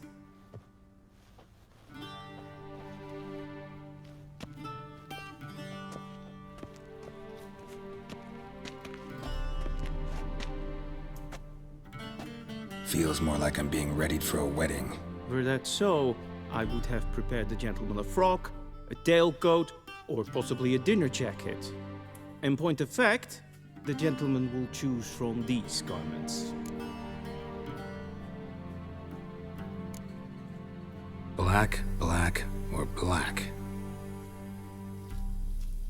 Feels more like I'm being readied for a wedding. Were that so, I would have prepared the gentleman a frock, a tailcoat, or possibly a dinner jacket. In point of fact, the gentleman will choose from these garments. Black, black, or black?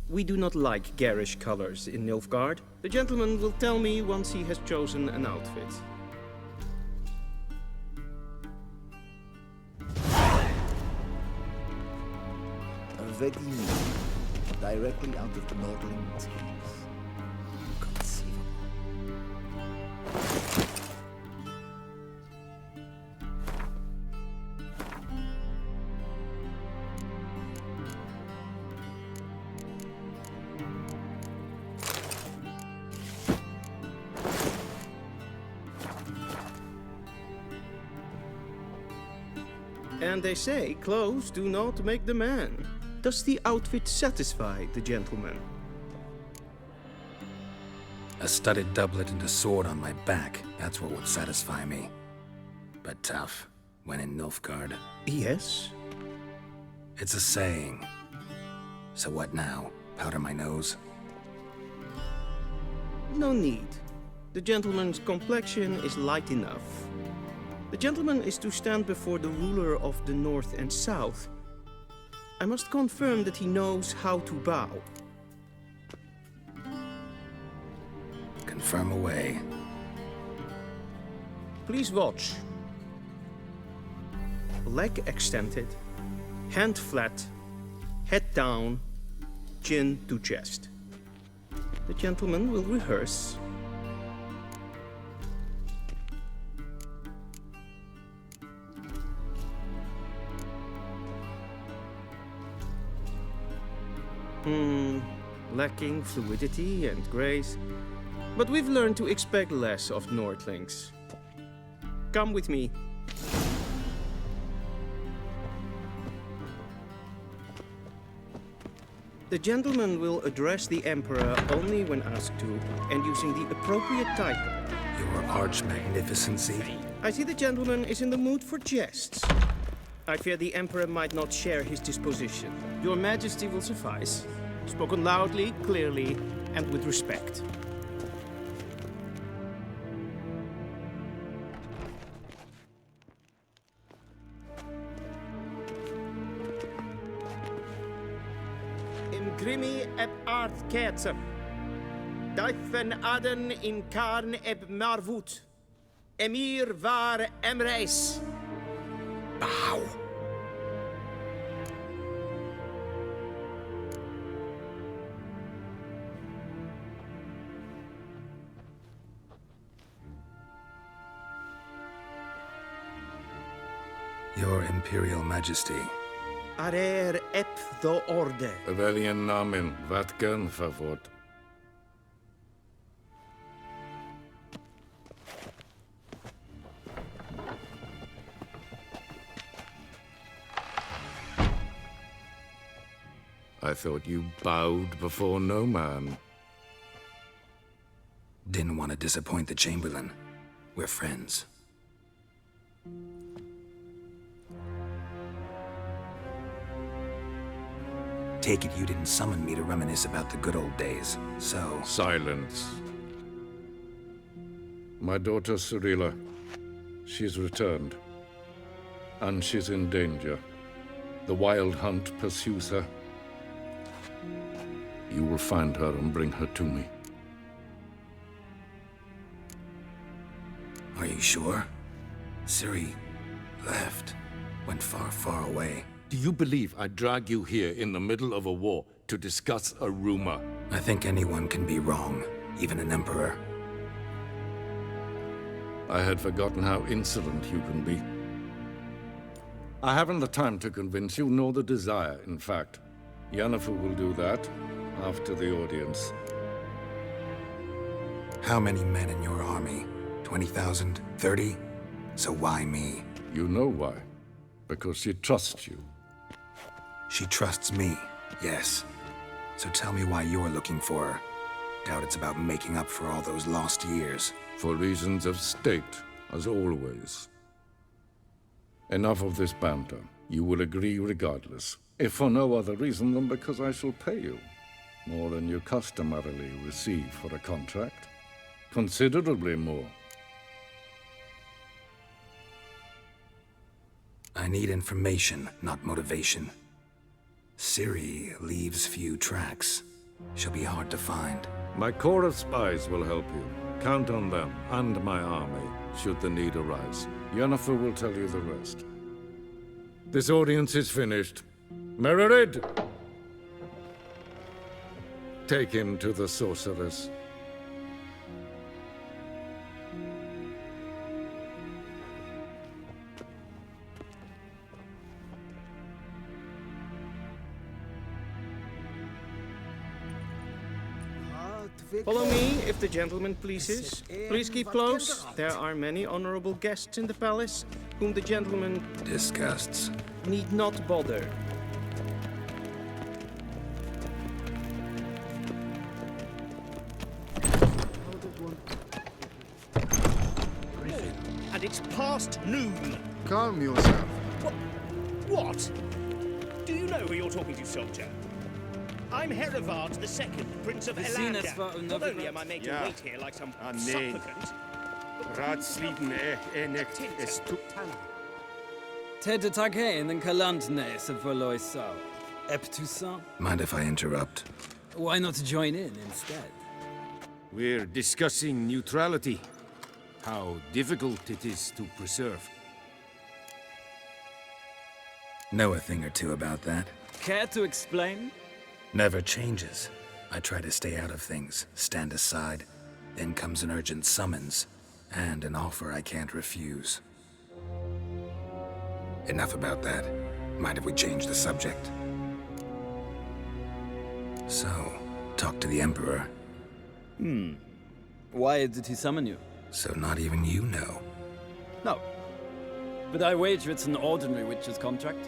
We do not like garish colors in Nilfgaard. The gentleman will tell me once he has chosen an outfit. A ready meal, directly out of the Nordling tales. Conceivable. And they say clothes do not make the man. Does the outfit satisfy the gentleman? A studded doublet and a sword on my back, that's what would satisfy me. But tough, when in Nilfgaard. Yes? It's a saying. So what now? Powder my nose? No need. The gentleman's complexion is light enough. The gentleman is to stand before the ruler of the North and South. I must confirm that he knows how to bow. Confirm away. Please watch. Leg extended, hand flat, head down, chin to chest. The gentleman will rehearse. Lacking fluidity and grace. But we've learned to expect less of Nordlings. Come with me. The gentleman will address the Emperor only when asked to, and using the appropriate title. Your Arch Magnificency? I see the gentleman is in the mood for jests. I fear the Emperor might not share his disposition. Your Majesty will suffice. Spoken loudly, clearly, and with respect. Imgrimi eb art ketzer. Duifen aden in karn eb marvoet. Emir var emreis. Bow. Your Imperial Majesty. Arer ep the orde. Welchen Namen? Wat gern favort? I thought you bowed before no man. Didn't want to disappoint the Chamberlain. We're friends. Take it you didn't summon me to reminisce about the good old days, so... Silence. My daughter Cirilla, she's returned. And she's in danger. The Wild Hunt pursues her. You will find her and bring her to me. Are you sure? Ciri left. Went far, far away. Do you believe I'd drag you here in the middle of a war to discuss a rumor? I think anyone can be wrong, even an emperor. I had forgotten how insolent you can be. I haven't the time to convince you, nor the desire, in fact. Yennefer will do that after the audience. How many men in your army? 20,000? 30? So why me? You know why. Because she trusts you. She trusts me, yes. So tell me why you're looking for her. Doubt it's about making up for all those lost years. For reasons of state, as always. Enough of this banter. You will agree regardless. if for no other reason than because I shall pay you. More than you customarily receive for a contract. Considerably more. I need information, not motivation. Ciri leaves few tracks. She'll be hard to find. My corps of spies will help you. Count on them, and my army, should the need arise. Yennefer will tell you the rest. This audience is finished. Mererid! Take him to the sorceress. Follow me, if the gentleman pleases. Please keep close. There are many honorable guests in the palace, whom the gentleman disgusts. Need not bother. And it's past noon. Calm yourself. What? Do you know who you're talking to, soldier? I'm Herivard II, Prince of Elandia. Not only am I made to wait here like some supplicant... Raadsliden echt is Ted Taghain and Kalantne se verloy so. Eptusan? Mind if I interrupt? Why not join in instead? We're discussing neutrality. How difficult it is to preserve. Know a thing or two about that? Care to explain? Never changes. I try to stay out of things, stand aside. Then comes an urgent summons, and an offer I can't refuse. Enough about that. Mind if we change the subject? So, talk to the Emperor. Why did he summon you? So not even you know. No. But I wager it's an ordinary witch's contract.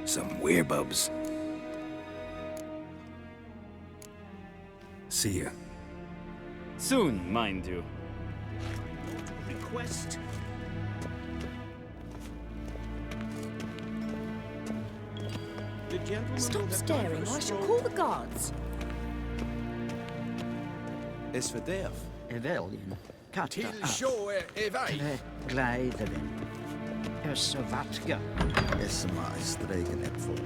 Some werebubs. See ya. Soon, mind you. Request. The gentleman Stop staring, or I shall call the guards. Is verderf. Eveljen, katta Till af. sjå är väg. Gleideren. Så vatka. Esma är stregen äppel.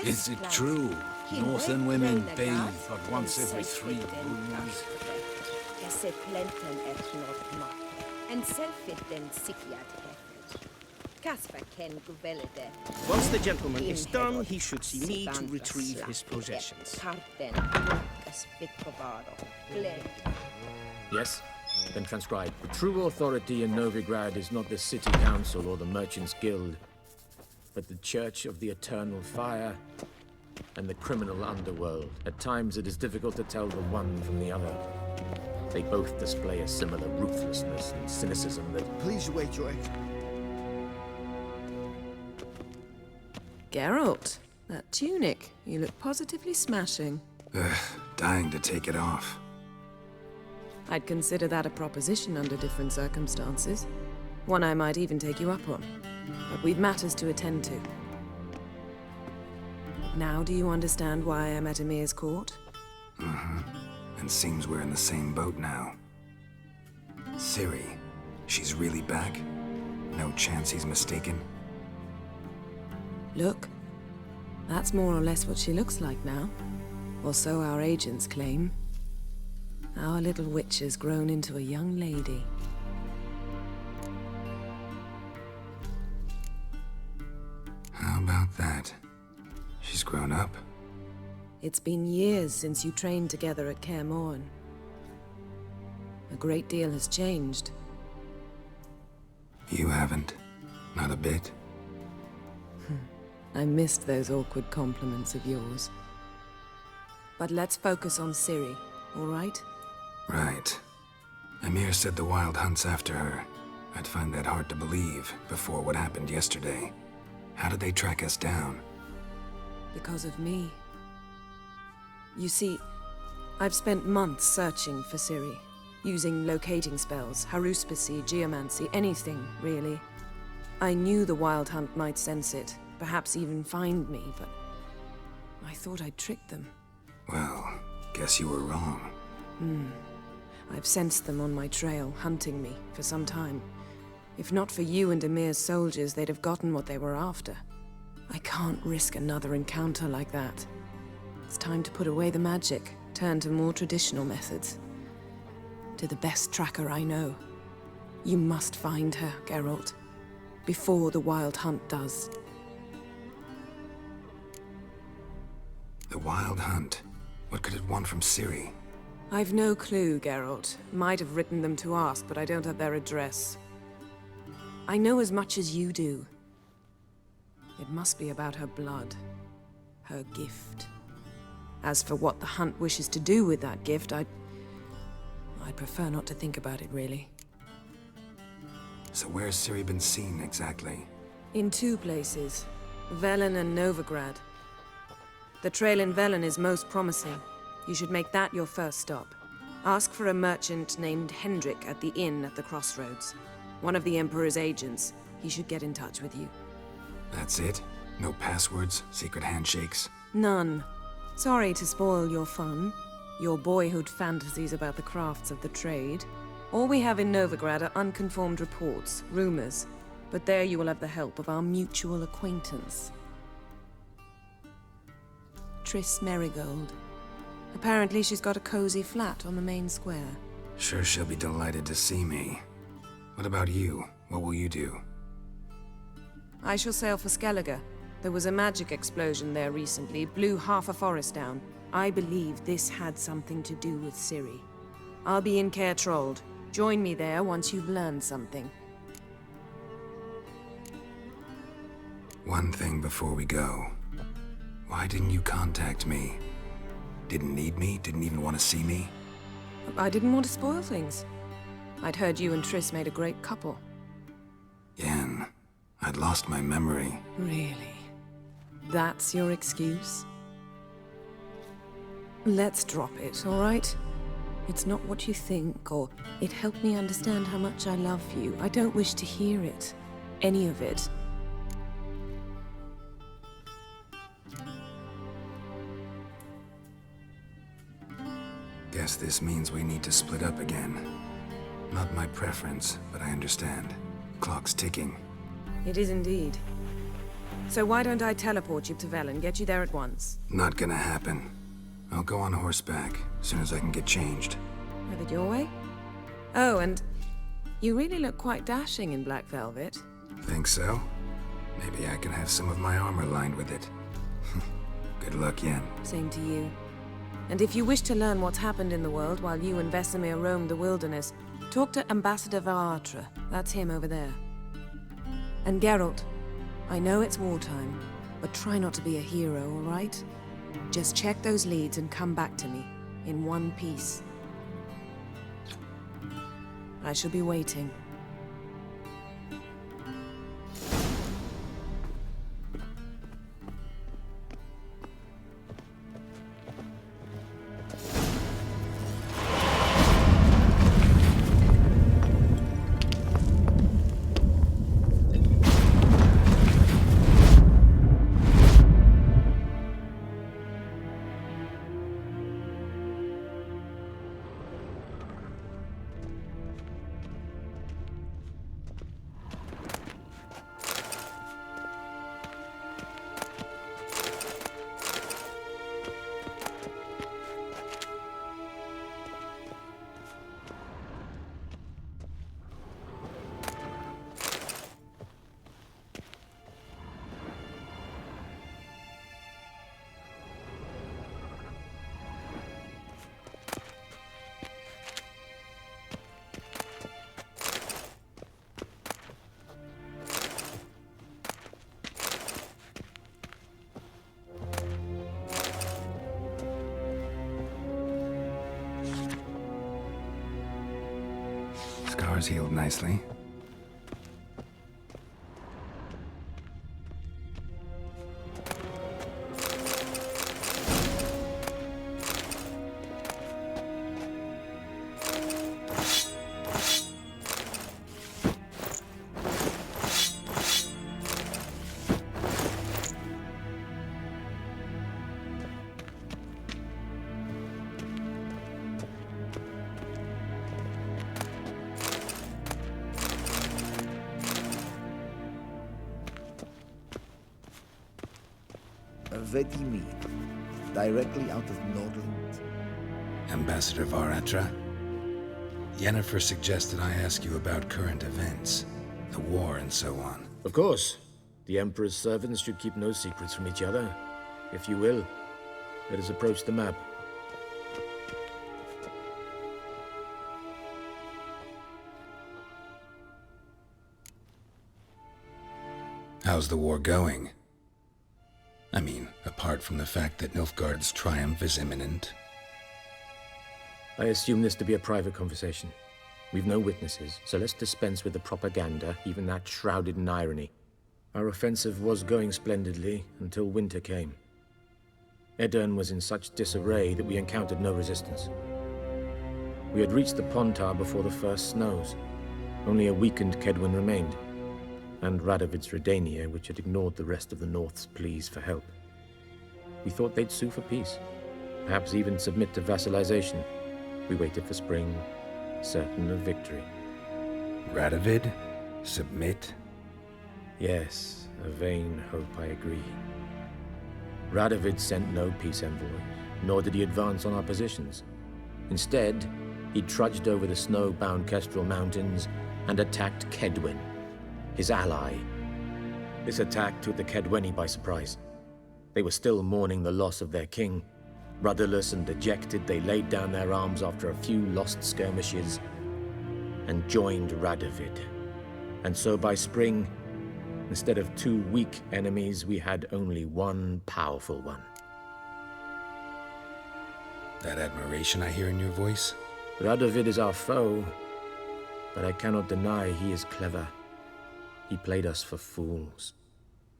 Is it true? Northern women bathe but once every 3 moons? Se plenten etnot mat. En selfitten sikiat heffet. Kasper ken guvelde. Once the gentleman is done, he should see me to retrieve his possessions. Yes? Then transcribe. The true authority in Novigrad is not the city council or the merchants' guild, but the Church of the Eternal Fire and the criminal underworld. At times it is difficult to tell the one from the other. They both display a similar ruthlessness and cynicism that... Please wait, Your Excellency. Geralt, that tunic. You look positively smashing. Ugh, dying to take it off. I'd consider that a proposition under different circumstances. One I might even take you up on. But we've matters to attend to. Now do you understand why I'm at Emir's court? And seems we're in the same boat now. Ciri, she's really back? No chance he's mistaken? Look, that's more or less what she looks like now. Or so our agents claim. Our little witch has grown into a young lady. How about that? She's grown up. It's been years since you trained together at Kaer Morhen. A great deal has changed. You haven't. Not a bit. I missed those awkward compliments of yours. But let's focus on Ciri, all right? Right. Emir said the Wild hunts after her. I'd find that hard to believe before what happened yesterday. How did they track us down? Because of me. You see, I've spent months searching for Ciri. using locating spells, haruspicy, geomancy, anything, really. I knew the Wild Hunt might sense it, perhaps even find me, but I thought I'd tricked them. Well, guess you were wrong. I've sensed them on my trail, hunting me, for some time. If not for you and Emir's soldiers, they'd have gotten what they were after. I can't risk another encounter like that. It's time to put away the magic, turn to more traditional methods. To the best tracker I know. You must find her, Geralt. Before the Wild Hunt does. The Wild Hunt? What could it want from Ciri? I've no clue, Geralt. Might have written them to ask, but I don't have their address. I know as much as you do. It must be about her blood. Her gift. As for what the Hunt wishes to do with that gift, I'd prefer not to think about it, really. So where's Ciri been seen, exactly? In 2 places. Velen and Novigrad. The trail in Velen is most promising. You should make that your first stop. Ask for a merchant named Hendrik at the inn at the crossroads. One of the Emperor's agents. He should get in touch with you. That's it? No passwords, secret handshakes? None. Sorry to spoil your fun. Your boyhood fantasies about the crafts of the trade. All we have in Novigrad are unconfirmed reports, rumors. But there you will have the help of our mutual acquaintance. Triss Merigold. Apparently she's got a cozy flat on the main square. Sure she'll be delighted to see me. What about you? What will you do? I shall sail for Skellige. There was a magic explosion there recently, blew half a forest down. I believe this had something to do with Ciri. I'll be in Caer Trolde. Join me there once you've learned something. One thing before we go. Why didn't you contact me? Didn't need me? Didn't even want to see me? I didn't want to spoil things. I'd heard you and Triss made a great couple. Yen, I'd lost my memory. Really? That's your excuse? Let's drop it, all right? It's not what you think, or it helped me understand how much I love you. I don't wish to hear it. Any of it. Guess this means we need to split up again. Not my preference, but I understand. Clock's ticking. It is indeed. So why don't I teleport you to Velen, get you there at once? Not gonna happen. I'll go on horseback, as soon as I can get changed. Have it your way? Oh, and you really look quite dashing in black velvet. Think so? Maybe I can have some of my armor lined with it. Good luck, Yen. Same to you. And if you wish to learn what's happened in the world while you and Vesemir roamed the wilderness, talk to Ambassador Varatra. That's him over there. And Geralt, I know it's wartime, but try not to be a hero, all right? Just check those leads and come back to me, in one piece. I shall be waiting. Scars healed nicely. What do you mean? Directly out of Nordland? Ambassador Varatra? Yennefer suggested I ask you about current events, the war and so on. Of course. The Emperor's servants should keep no secrets from each other. If you will, let us approach the map. How's the war going? I mean, apart from the fact that Nilfgaard's triumph is imminent. I assume this to be a private conversation. We've no witnesses, so let's dispense with the propaganda, even that shrouded in irony. Our offensive was going splendidly until winter came. Aedirn was in such disarray that we encountered no resistance. We had reached the Pontar before the first snows. Only a weakened Kedwen remained, and Radovid's Redania, which had ignored the rest of the North's pleas for help. We thought they'd sue for peace, perhaps even submit to vassalization. We waited for spring, certain of victory. Radovid? Submit? Yes, a vain hope, I agree. Radovid sent no peace envoy, nor did he advance on our positions. Instead, he trudged over the snow-bound Kestrel Mountains and attacked Kedwen, his ally. This attack took the Kedweni by surprise. They were still mourning the loss of their king. Rudderless and dejected, they laid down their arms after a few lost skirmishes and joined Radovid. And so by spring, instead of 2 weak enemies, we had only one powerful one. That admiration I hear in your voice? Radovid is our foe, but I cannot deny he is clever. He played us for fools,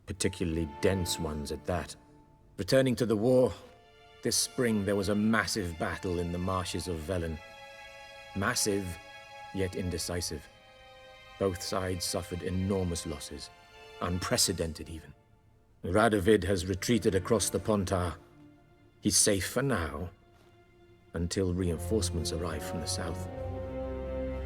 particularly dense ones at that. Returning to the war, this spring there was a massive battle in the marshes of Velen. Massive, yet indecisive. Both sides suffered enormous losses, unprecedented even. Radovid has retreated across the Pontar. He's safe for now, until reinforcements arrive from the south.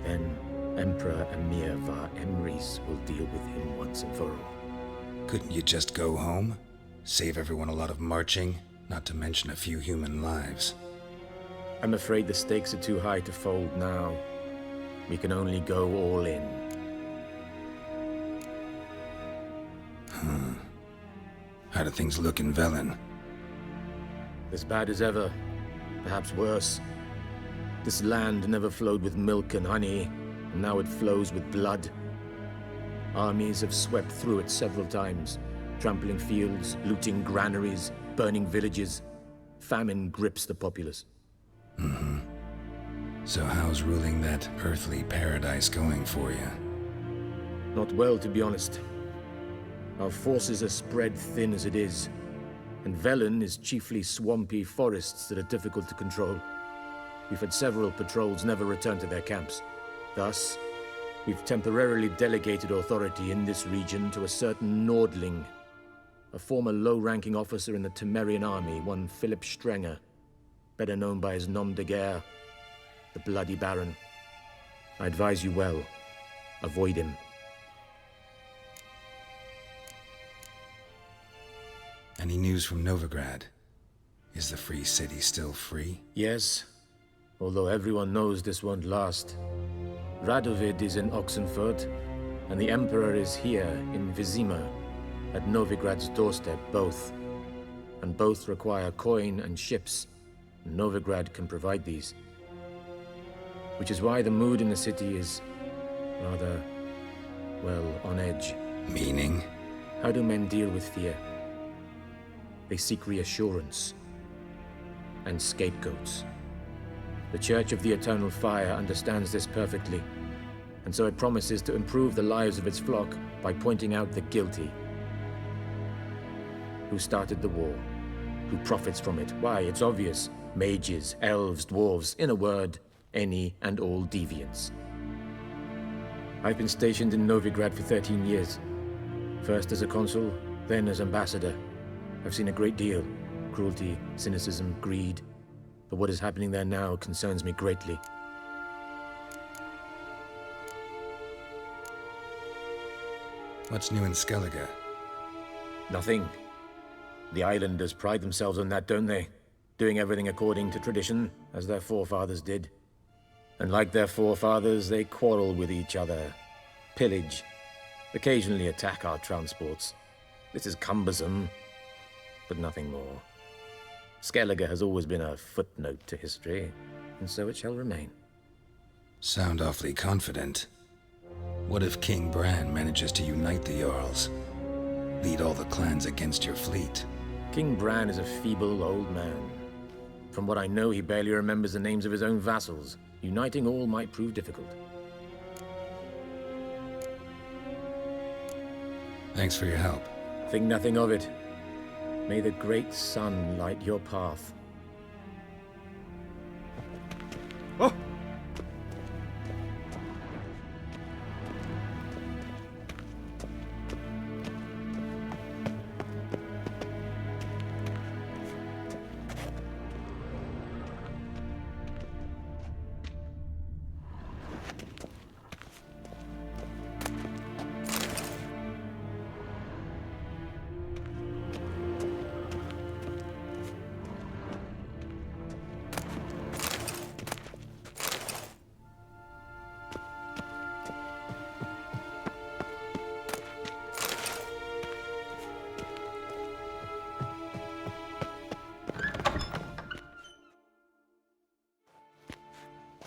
Then Emperor Emir var Emrys will deal with him once and for all. Couldn't you just go home? Save everyone a lot of marching, not to mention a few human lives. I'm afraid the stakes are too high to fold now. We can only go all in. How do things look in Velen? As bad as ever, perhaps worse. This land never flowed with milk and honey, and now it flows with blood. Armies have swept through it several times, trampling fields, looting granaries, burning villages. Famine grips the populace. So how's ruling that earthly paradise going for you? Not well, to be honest. Our forces are spread thin as it is, and Velen is chiefly swampy forests that are difficult to control. We've had several patrols never return to their camps. Thus, we've temporarily delegated authority in this region to a certain Nordling, a former low-ranking officer in the Temerian army, one Philip Strenger, better known by his nom de guerre, the Bloody Baron. I advise you well, avoid him. Any news from Novigrad? Is the free city still free? Yes, although everyone knows this won't last. Radovid is in Oxenfurt, and the Emperor is here in Vizima, at Novigrad's doorstep, both. And both require coin and ships. Novigrad can provide these. Which is why the mood in the city is rather, well, on edge. Meaning? How do men deal with fear? They seek reassurance and scapegoats. The Church of the Eternal Fire understands this perfectly, and so it promises to improve the lives of its flock by pointing out the guilty. Who started the war? Who profits from it? Why, it's obvious. Mages, elves, dwarves, in a word, any and all deviants. I've been stationed in Novigrad for 13 years. First as a consul, then as ambassador. I've seen a great deal. Cruelty, cynicism, greed. But what is happening there now concerns me greatly. What's new in Skellige? Nothing. The islanders pride themselves on that, don't they? Doing everything according to tradition, as their forefathers did. And like their forefathers, they quarrel with each other, pillage, occasionally attack our transports. This is cumbersome, but nothing more. Skellige has always been a footnote to history, and so it shall remain. Sound awfully confident. What if King Bran manages to unite the Jarls? Lead all the clans against your fleet? King Bran is a feeble old man. From what I know, he barely remembers the names of his own vassals. Uniting all might prove difficult. Thanks for your help. Think nothing of it. May the great sun light your path. Oh!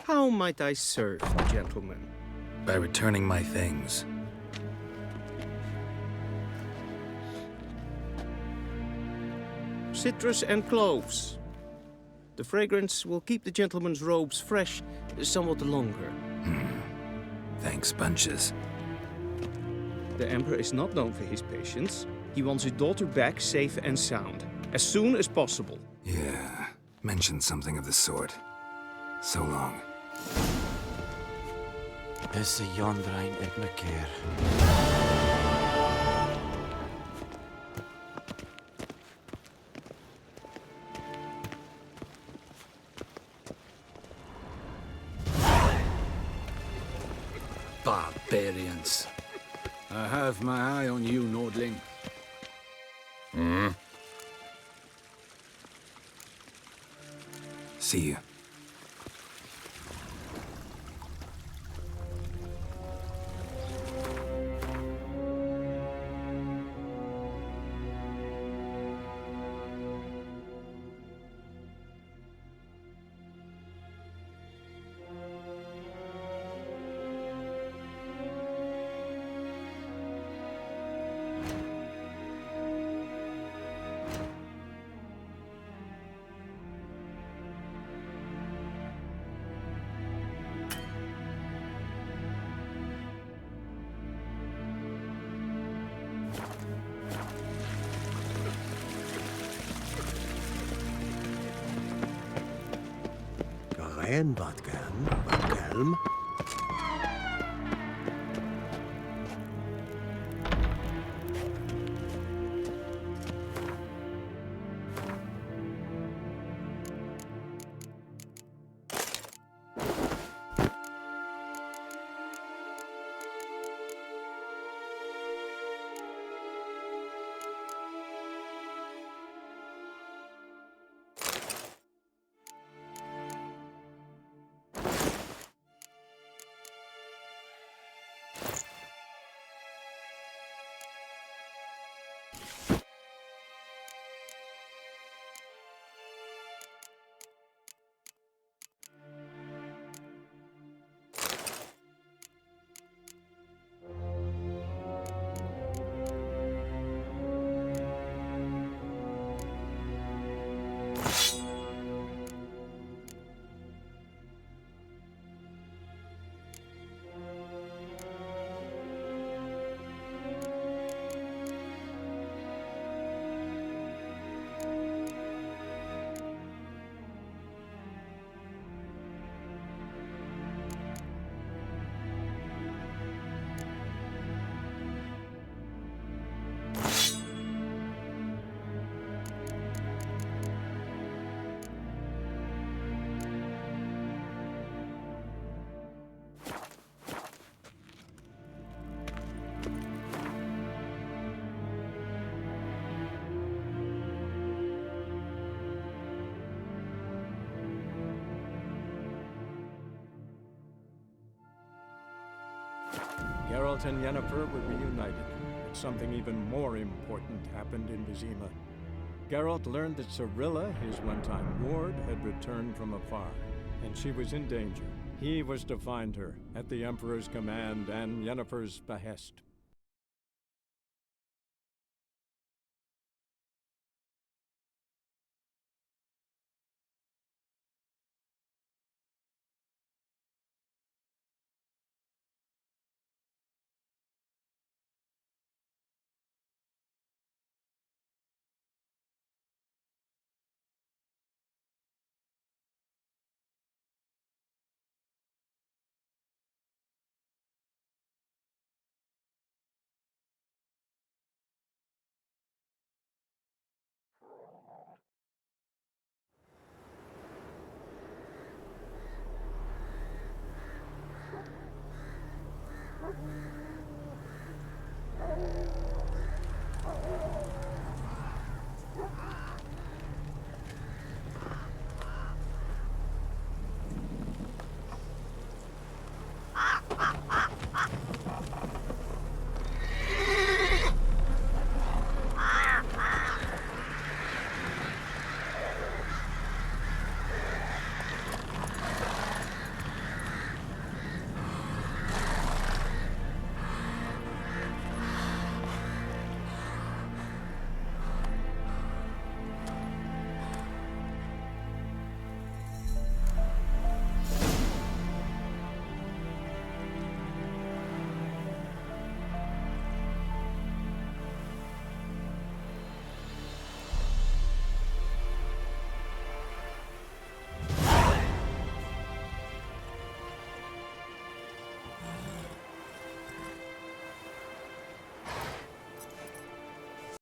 How might I serve, gentlemen? By returning my things. Citrus and cloves. The fragrance will keep the gentleman's robes fresh somewhat longer. Thanks, bunches. The Emperor is not known for his patience. He wants his daughter back safe and sound, as soon as possible. Yeah, mentioned something of the sort. So long. Is Yondrain at Macair? Barbarians. I have my eye on you, Nordling. See you. Garan Batgalm. Geralt and Yennefer were reunited, but something even more important happened in Vizima. Geralt learned that Cirilla, his one-time ward, had returned from afar, and she was in danger. He was to find her, at the Emperor's command and Yennefer's behest.